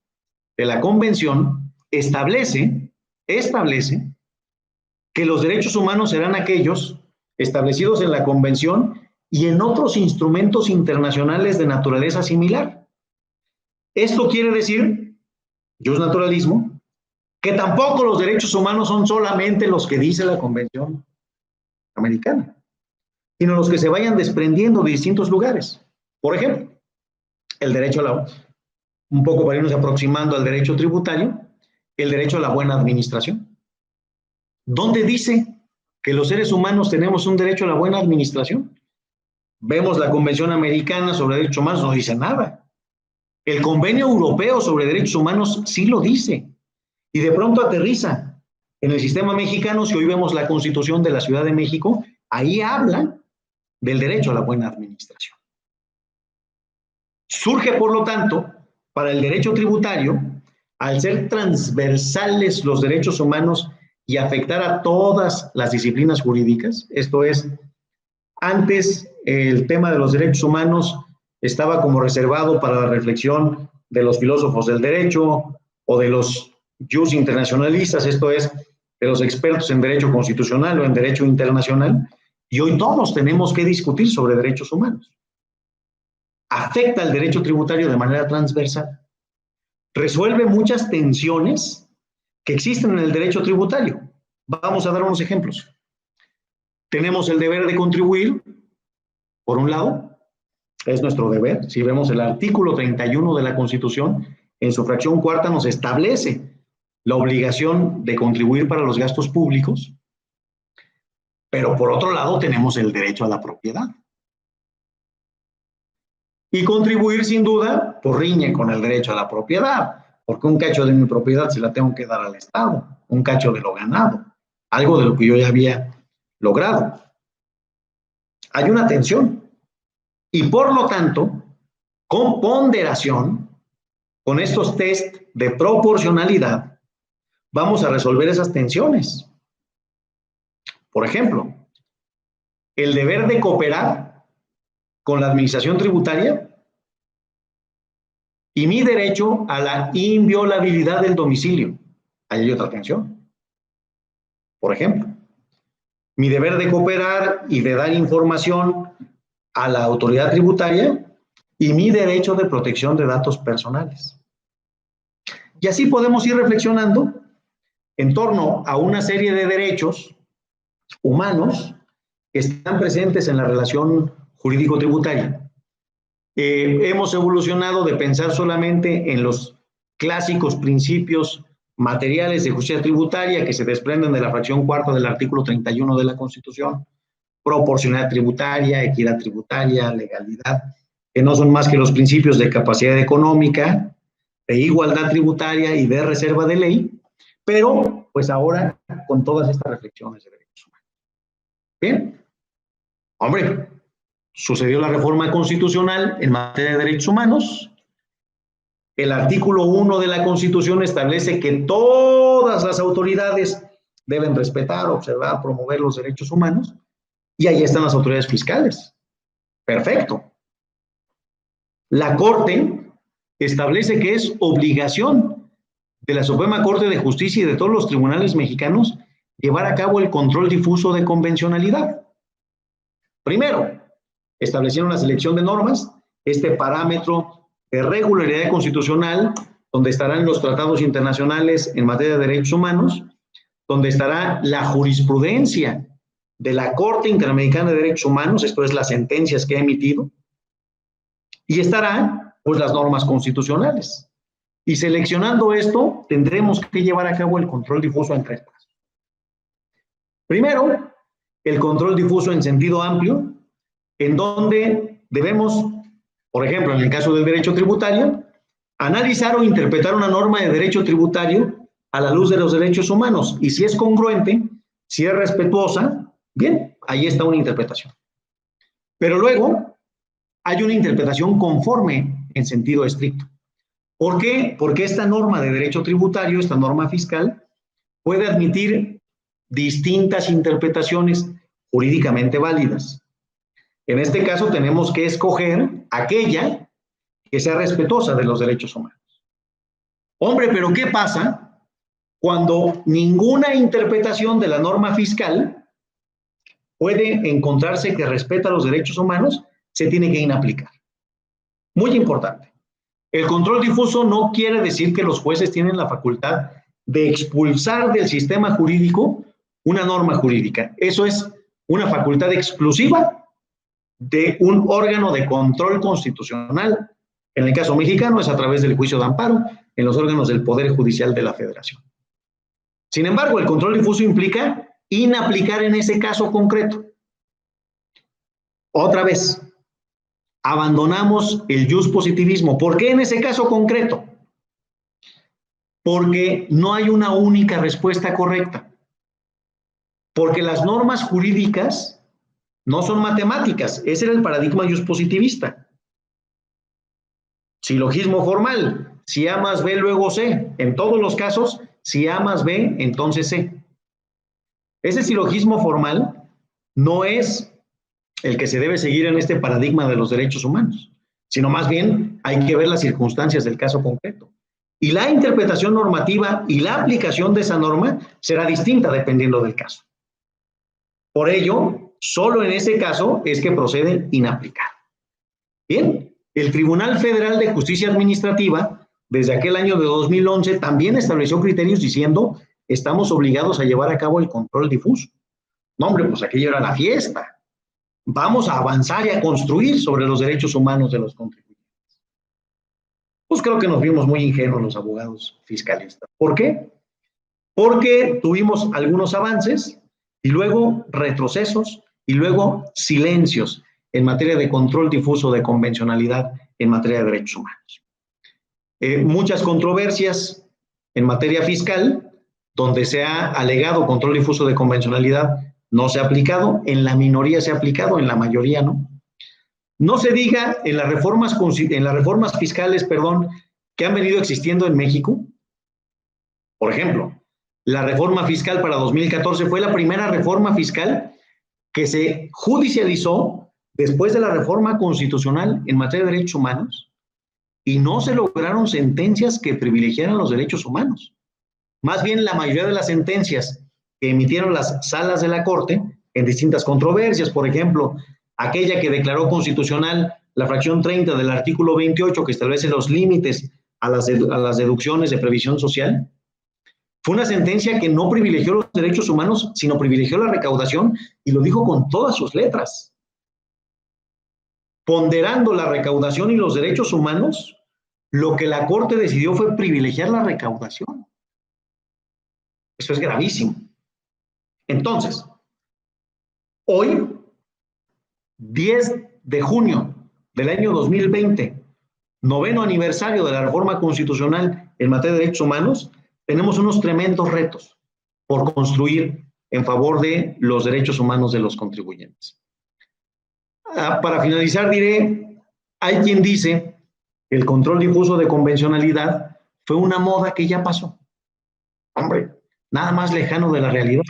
S1: de la Convención, establece que los derechos humanos serán aquellos establecidos en la Convención y en otros instrumentos internacionales de naturaleza similar. Esto quiere decir, justnaturalismo, que tampoco los derechos humanos son solamente los que dice la Convención Americana, sino los que se vayan desprendiendo de distintos lugares. Por ejemplo, el derecho a la, un poco para irnos aproximando al derecho tributario, el derecho a la buena administración. ¿Dónde dice que los seres humanos tenemos un derecho a la buena administración? Vemos la Convención Americana sobre Derechos Humanos, no dice nada. El Convenio Europeo sobre Derechos Humanos sí lo dice. Y de pronto aterriza en el sistema mexicano. Si hoy vemos la Constitución de la Ciudad de México, ahí habla del derecho a la buena administración. Surge, por lo tanto, para el derecho tributario, al ser transversales los derechos humanos y afectar a todas las disciplinas jurídicas, esto es, antes el tema de los derechos humanos estaba como reservado para la reflexión de los filósofos del derecho o de los jus internacionalistas, esto es, de los expertos en derecho constitucional o en derecho internacional, y hoy todos tenemos que discutir sobre derechos humanos. Afecta al derecho tributario de manera transversal. Resuelve muchas tensiones que existen en el derecho tributario. Vamos a dar unos ejemplos. Tenemos el deber de contribuir, por un lado, es nuestro deber. Si vemos el artículo 31 de la Constitución, en su fracción cuarta nos establece la obligación de contribuir para los gastos públicos, pero por otro lado tenemos el derecho a la propiedad. Y contribuir sin duda, pues riñe con el derecho a la propiedad, porque un cacho de mi propiedad se la tengo que dar al Estado, un cacho de lo ganado, algo de lo que yo ya había logrado. Hay una tensión. Y por lo tanto, con ponderación, con estos test de proporcionalidad, vamos a resolver esas tensiones. Por ejemplo, el deber de cooperar con la administración tributaria y mi derecho a la inviolabilidad del domicilio. Ahí hay otra tensión. Por ejemplo, mi deber de cooperar y de dar información a la autoridad tributaria y mi derecho de protección de datos personales. Y así podemos ir reflexionando en torno a una serie de derechos humanos que están presentes en la relación jurídico-tributaria. Hemos evolucionado de pensar solamente en los clásicos principios materiales de justicia tributaria que se desprenden de la fracción cuarta del artículo 31 de la Constitución, proporcionalidad tributaria, equidad tributaria, legalidad, que no son más que los principios de capacidad económica, de igualdad tributaria y de reserva de ley, pero pues ahora con todas estas reflexiones de derechos humanos. Bien, hombre, sucedió la reforma constitucional en materia de derechos humanos. El artículo 1 de la Constitución establece que todas las autoridades deben respetar, observar, promover los derechos humanos, y ahí están las autoridades fiscales. Perfecto. La Corte establece que es obligación de la Suprema Corte de Justicia y de todos los tribunales mexicanos llevar a cabo el control difuso de convencionalidad. Primero, establecieron la selección de normas, este parámetro de regularidad constitucional, donde estarán los tratados internacionales en materia de derechos humanos, donde estará la jurisprudencia de la Corte Interamericana de Derechos Humanos, esto es las sentencias que ha emitido, y estarán pues las normas constitucionales. Y seleccionando esto, tendremos que llevar a cabo el control difuso en 3 pasos. Primero, el control difuso en sentido amplio, en donde debemos, por ejemplo, en el caso del derecho tributario, analizar o interpretar una norma de derecho tributario a la luz de los derechos humanos. Y si es congruente, si es respetuosa, bien, ahí está una interpretación. Pero luego hay una interpretación conforme en sentido estricto. ¿Por qué? Porque esta norma de derecho tributario, esta norma fiscal, puede admitir distintas interpretaciones jurídicamente válidas. En este caso tenemos que escoger aquella que sea respetuosa de los derechos humanos. Hombre, pero ¿qué pasa cuando ninguna interpretación de la norma fiscal puede encontrarse que respeta los derechos humanos? Se tiene que inaplicar. Muy importante. El control difuso no quiere decir que los jueces tienen la facultad de expulsar del sistema jurídico una norma jurídica. Eso es una facultad exclusiva de un órgano de control constitucional. En el caso mexicano es a través del juicio de amparo en los órganos del Poder Judicial de la Federación. Sin embargo, el control difuso implica inaplicar en ese caso concreto. Otra vez, abandonamos el juspositivismo. ¿Por qué en ese caso concreto? Porque no hay una única respuesta correcta. Porque las normas jurídicas no son matemáticas. Ese era el paradigma juspositivista. Silogismo formal. Si A más B, luego C. En todos los casos, si A más B, entonces C. Ese silogismo formal no es el que se debe seguir en este paradigma de los derechos humanos, sino más bien hay que ver las circunstancias del caso concreto. Y la interpretación normativa y la aplicación de esa norma será distinta dependiendo del caso. Por ello, solo en ese caso es que procede inaplicar. Bien, el Tribunal Federal de Justicia Administrativa, desde aquel año de 2011, también estableció criterios diciendo, estamos obligados a llevar a cabo el control difuso. No, hombre, pues aquello era la fiesta. Vamos a avanzar y a construir sobre los derechos humanos de los contribuyentes. Pues creo que nos vimos muy ingenuos los abogados fiscalistas. ¿Por qué? Porque tuvimos algunos avances y luego retrocesos y luego silencios en materia de control difuso de convencionalidad en materia de derechos humanos. Muchas controversias en materia fiscal, donde se ha alegado control difuso de convencionalidad, no se ha aplicado, en la minoría se ha aplicado, en la mayoría no. No se diga en las reformas fiscales, que han venido existiendo en México. Por ejemplo, la reforma fiscal para 2014 fue la primera reforma fiscal que se judicializó después de la reforma constitucional en materia de derechos humanos y no se lograron sentencias que privilegiaran los derechos humanos. Más bien, la mayoría de las sentencias que emitieron las salas de la Corte en distintas controversias, por ejemplo, aquella que declaró constitucional la fracción 30 del artículo 28 que establece los límites a las deducciones de previsión social, fue una sentencia que no privilegió los derechos humanos, sino privilegió la recaudación y lo dijo con todas sus letras. Ponderando la recaudación y los derechos humanos, lo que la Corte decidió fue privilegiar la recaudación. Eso es gravísimo. Entonces, hoy, 10 de junio del año 2020, 9º aniversario de la reforma constitucional en materia de derechos humanos, tenemos unos tremendos retos por construir en favor de los derechos humanos de los contribuyentes. Para finalizar diré, hay quien dice que el control difuso de convencionalidad fue una moda que ya pasó. Hombre, nada más lejano de la realidad.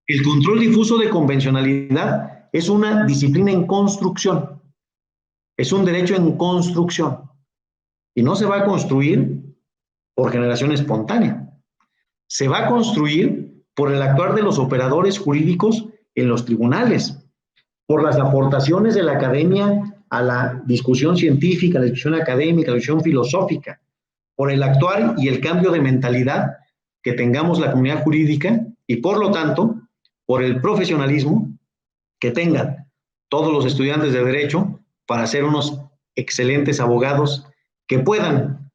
S1: El control difuso de convencionalidad es una disciplina en construcción, es un derecho en construcción y no se va a construir por generación espontánea. Se va a construir por el actuar de los operadores jurídicos en los tribunales, por las aportaciones de la academia a la discusión científica, a la discusión académica, a la discusión filosófica, por el actuar y el cambio de mentalidad que tengamos la comunidad jurídica y por lo tanto, por el profesionalismo que tengan todos los estudiantes de derecho para ser unos excelentes abogados que puedan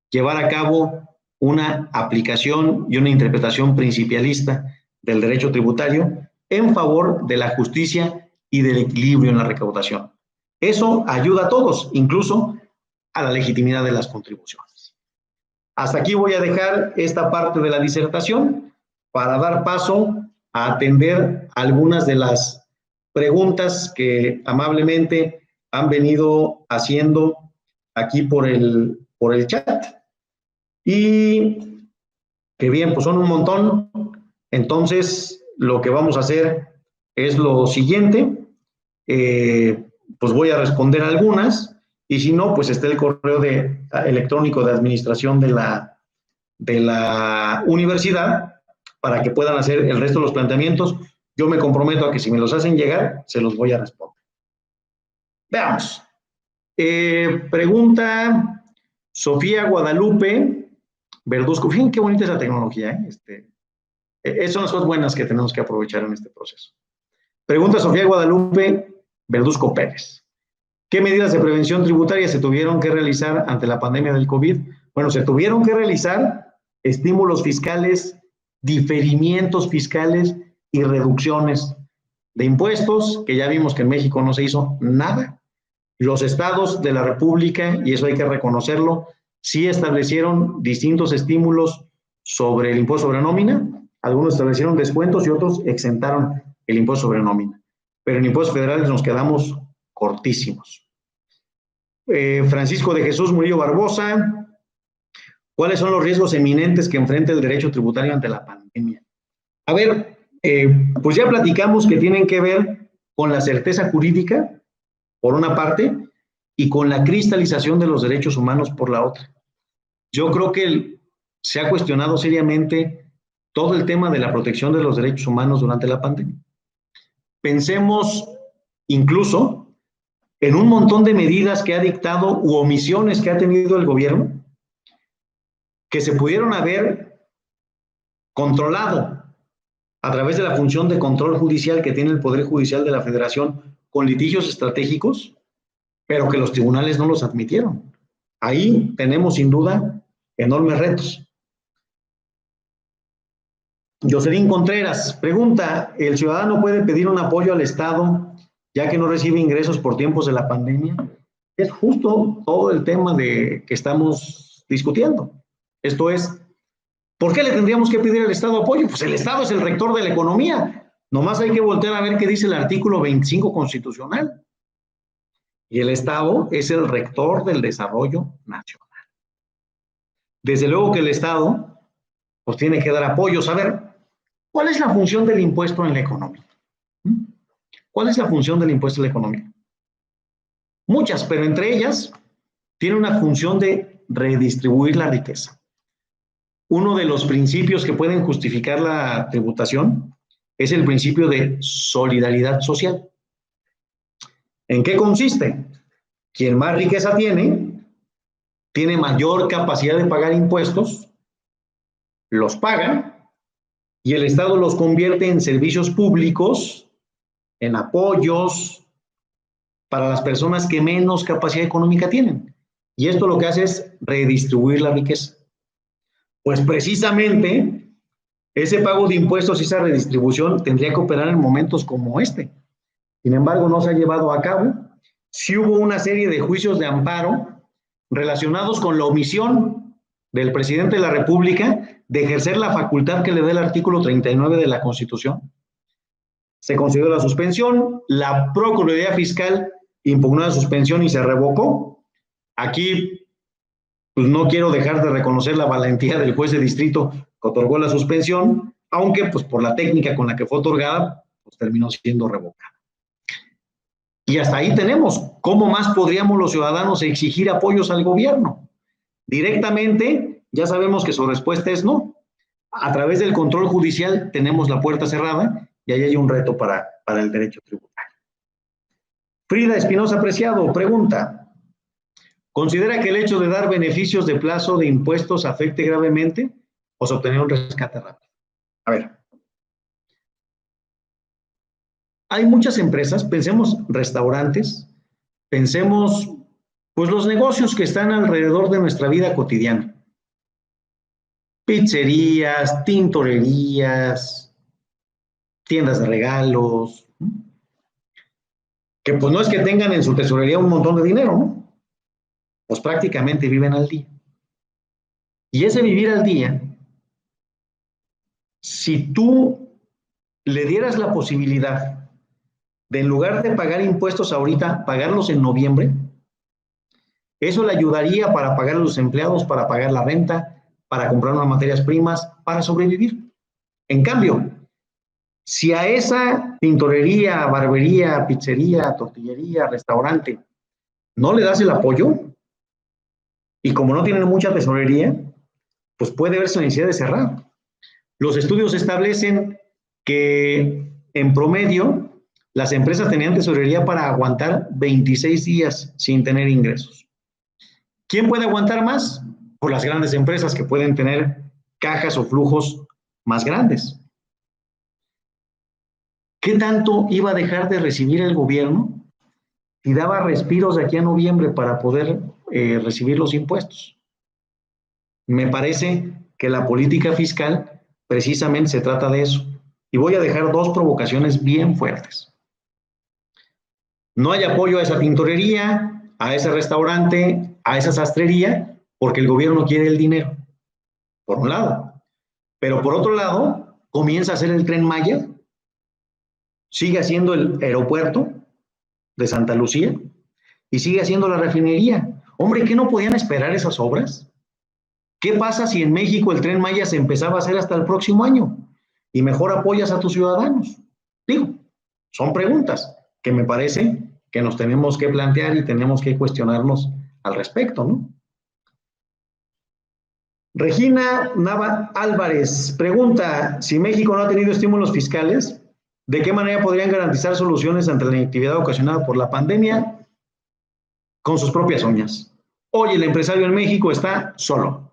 S1: llevar a cabo una aplicación y una interpretación principialista del derecho tributario en favor de la justicia y del equilibrio en la recaudación. Eso ayuda a todos, incluso a la legitimidad de las contribuciones. Hasta aquí voy a dejar esta parte de la disertación para dar paso a atender algunas de las preguntas que amablemente han venido haciendo aquí por el chat. Y que bien, pues son un montón. Entonces, lo que vamos a hacer es lo siguiente. Pues voy a responder algunas, y si no, pues está el correo electrónico de administración de la universidad para que puedan hacer el resto de los planteamientos. Yo me comprometo a que si me los hacen llegar, se los voy a responder. Veamos. Pregunta Sofía Guadalupe Verduzco. Fíjense qué bonita es la tecnología, ¿eh? Son las cosas buenas que tenemos que aprovechar en este proceso. Pregunta Sofía Guadalupe Verduzco Pérez. ¿Qué medidas de prevención tributaria se tuvieron que realizar ante la pandemia del COVID? Bueno, se tuvieron que realizar estímulos fiscales, diferimientos fiscales y reducciones de impuestos, que ya vimos que en México no se hizo nada. Los estados de la República, y eso hay que reconocerlo, sí establecieron distintos estímulos sobre el impuesto sobre nómina. Algunos establecieron descuentos y otros exentaron el impuesto sobre nómina. Pero en impuestos federales nos quedamos cortísimos. Francisco de Jesús Murillo Barbosa, ¿cuáles son los riesgos eminentes que enfrenta el derecho tributario ante la pandemia? A ver, pues ya platicamos que tienen que ver con la certeza jurídica, por una parte, y con la cristalización de los derechos humanos por la otra. Yo creo que se ha cuestionado seriamente todo el tema de la protección de los derechos humanos durante la pandemia. Pensemos incluso en un montón de medidas que ha dictado u omisiones que ha tenido el gobierno que se pudieron haber controlado a través de la función de control judicial que tiene el Poder Judicial de la Federación con litigios estratégicos, pero que los tribunales no los admitieron. Ahí tenemos sin duda enormes retos. Jocelyn Contreras pregunta, ¿el ciudadano puede pedir un apoyo al Estado ya que no recibe ingresos por tiempos de la pandemia? Es justo todo el tema que estamos discutiendo. Esto es, ¿por qué le tendríamos que pedir al Estado apoyo? Pues el Estado es el rector de la economía. Nomás hay que voltear a ver qué dice el artículo 25 constitucional. Y el Estado es el rector del desarrollo nacional. Desde luego que el Estado pues tiene que dar apoyos. A ver, ¿cuál es la función del impuesto en la economía? ¿Cuál es la función del impuesto en la economía? Muchas, pero entre ellas tiene una función de redistribuir la riqueza. Uno de los principios que pueden justificar la tributación es el principio de solidaridad social. ¿En qué consiste? Quien más riqueza tiene mayor capacidad de pagar impuestos, los paga y el Estado los convierte en servicios públicos, en apoyos para las personas que menos capacidad económica tienen. Y esto lo que hace es redistribuir la riqueza. Pues precisamente ese pago de impuestos y esa redistribución tendría que operar en momentos como este. Sin embargo, no se ha llevado a cabo. Sí hubo una serie de juicios de amparo relacionados con la omisión del presidente de la República de ejercer la facultad que le da el artículo 39 de la Constitución. Se concedió la suspensión, la Procuraduría Fiscal impugnó la suspensión y se revocó. Aquí pues no quiero dejar de reconocer la valentía del juez de distrito que otorgó la suspensión, aunque pues por la técnica con la que fue otorgada, pues terminó siendo revocada. Y hasta ahí tenemos. ¿Cómo más podríamos los ciudadanos exigir apoyos al gobierno? Directamente, ya sabemos que su respuesta es no. A través del control judicial tenemos la puerta cerrada y ahí hay un reto para el derecho tributario. Frida Espinosa Preciado pregunta, ¿considera que el hecho de dar beneficios de plazo de impuestos afecte gravemente o se obtener un rescate rápido? A ver. Hay muchas empresas, pensemos restaurantes, pensemos pues los negocios que están alrededor de nuestra vida cotidiana. pizzerías, tintorerías, tiendas de regalos, que pues no es que tengan en su tesorería un montón de dinero, ¿no? Pues prácticamente viven al día. Y ese vivir al día, si tú le dieras la posibilidad de en lugar de pagar impuestos ahorita, pagarlos en noviembre, eso le ayudaría para pagar a los empleados, para pagar la renta, para comprar unas materias primas, para sobrevivir. En cambio, si a esa tintorería, barbería, pizzería, tortillería, restaurante, no le das el apoyo, y como no tienen mucha tesorería, pues puede verse la necesidad de cerrar. Los estudios establecen que en promedio las empresas tenían tesorería para aguantar 26 días sin tener ingresos. ¿Quién puede aguantar más? Pues las grandes empresas que pueden tener cajas o flujos más grandes. ¿Qué tanto iba a dejar de recibir el gobierno si daba respiros de aquí a noviembre para poder recibir los impuestos? Me parece que la política fiscal precisamente se trata de eso. Y voy a dejar dos provocaciones bien fuertes. No hay apoyo a esa tintorería, a ese restaurante, a esa sastrería, porque el gobierno quiere el dinero, por un lado. Pero por otro lado, comienza a hacer el Tren Maya, sigue haciendo el aeropuerto de Santa Lucía y sigue haciendo la refinería. Hombre, ¿qué no podían esperar esas obras? ¿Qué pasa si en México el Tren Maya se empezaba a hacer hasta el próximo año y mejor apoyas a tus ciudadanos? Digo, son preguntas que me parece que nos tenemos que plantear y tenemos que cuestionarnos al respecto, ¿no? Regina Nava Álvarez pregunta, si México no ha tenido estímulos fiscales, ¿de qué manera podrían garantizar soluciones ante la inactividad ocasionada por la pandemia? Con sus propias uñas. Hoy el empresario en México está solo.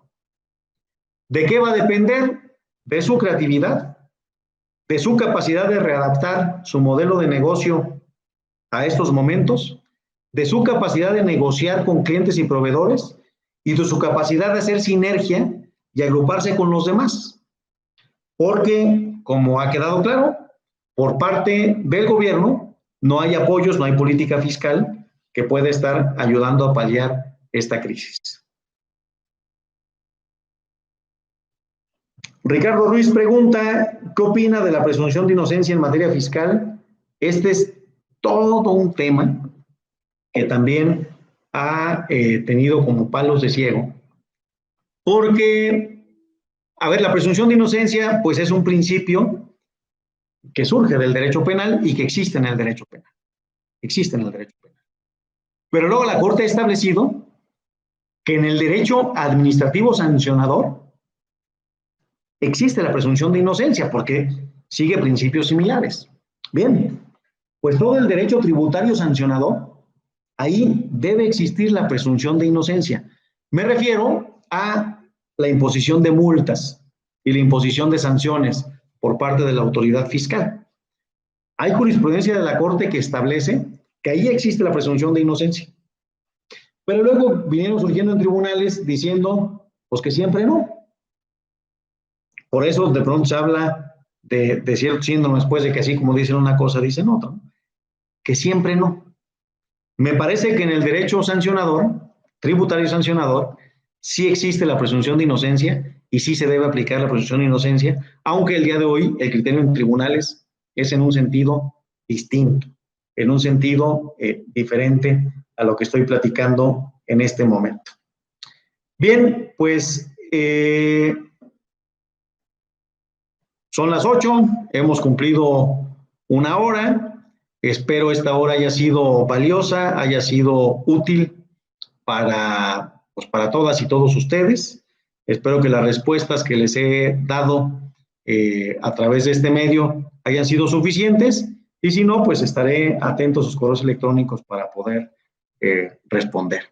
S1: ¿De qué va a depender? De su creatividad, de su capacidad de readaptar su modelo de negocio a estos momentos, de su capacidad de negociar con clientes y proveedores y de su capacidad de hacer sinergia y agruparse con los demás. Porque, como ha quedado claro, por parte del gobierno no hay apoyos, no hay política fiscal que pueda estar ayudando a paliar esta crisis. Ricardo Ruiz pregunta, ¿qué opina de la presunción de inocencia en materia fiscal? Este es todo un tema que también ha tenido como palos de ciego, porque, a ver, la presunción de inocencia, pues es un principio que surge del derecho penal y que existe en el derecho penal. Existe en el derecho penal. Pero luego la Corte ha establecido que en el derecho administrativo sancionador existe la presunción de inocencia porque sigue principios similares. Bien, pues todo el derecho tributario sancionador, ahí debe existir la presunción de inocencia. Me refiero a la imposición de multas y la imposición de sanciones por parte de la autoridad fiscal. Hay jurisprudencia de la Corte que establece que ahí existe la presunción de inocencia. Pero luego vinieron surgiendo en tribunales diciendo, pues que siempre no. Por eso de pronto se habla de ciertos síndromes, después de que así como dicen una cosa, dicen otra, ¿no? Que siempre no. Me parece que en el derecho sancionador, tributario sancionador, sí existe la presunción de inocencia y sí se debe aplicar la presunción de inocencia, aunque el día de hoy el criterio en tribunales es en un sentido distinto, en un sentido diferente a lo que estoy platicando en este momento. Bien, pues son las 8, hemos cumplido una hora. Espero esta hora haya sido valiosa, haya sido útil para, pues para todas y todos ustedes. Espero que las respuestas que les he dado a través de este medio hayan sido suficientes y si no, pues estaré atento a sus correos electrónicos para poder responder.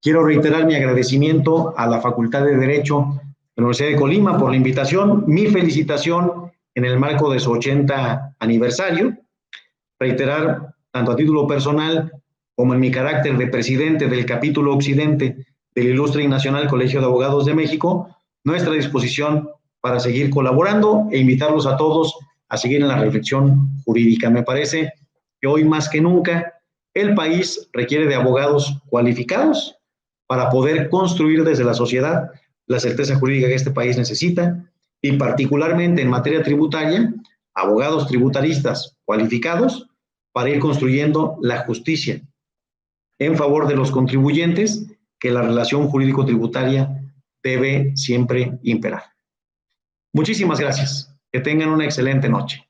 S1: Quiero reiterar mi agradecimiento a la Facultad de Derecho de la Universidad de Colima por la invitación, mi felicitación en el marco de su 80 aniversario. Reiterar, tanto a título personal como en mi carácter de presidente del capítulo occidente del Ilustre y Nacional Colegio de Abogados de México, nuestra disposición para seguir colaborando e invitarlos a todos a seguir en la reflexión jurídica. Me parece que hoy más que nunca el país requiere de abogados cualificados para poder construir desde la sociedad la certeza jurídica que este país necesita, y particularmente en materia tributaria, abogados tributaristas cualificados para ir construyendo la justicia en favor de los contribuyentes, que la relación jurídico-tributaria debe siempre imperar. Muchísimas gracias. Que tengan una excelente noche.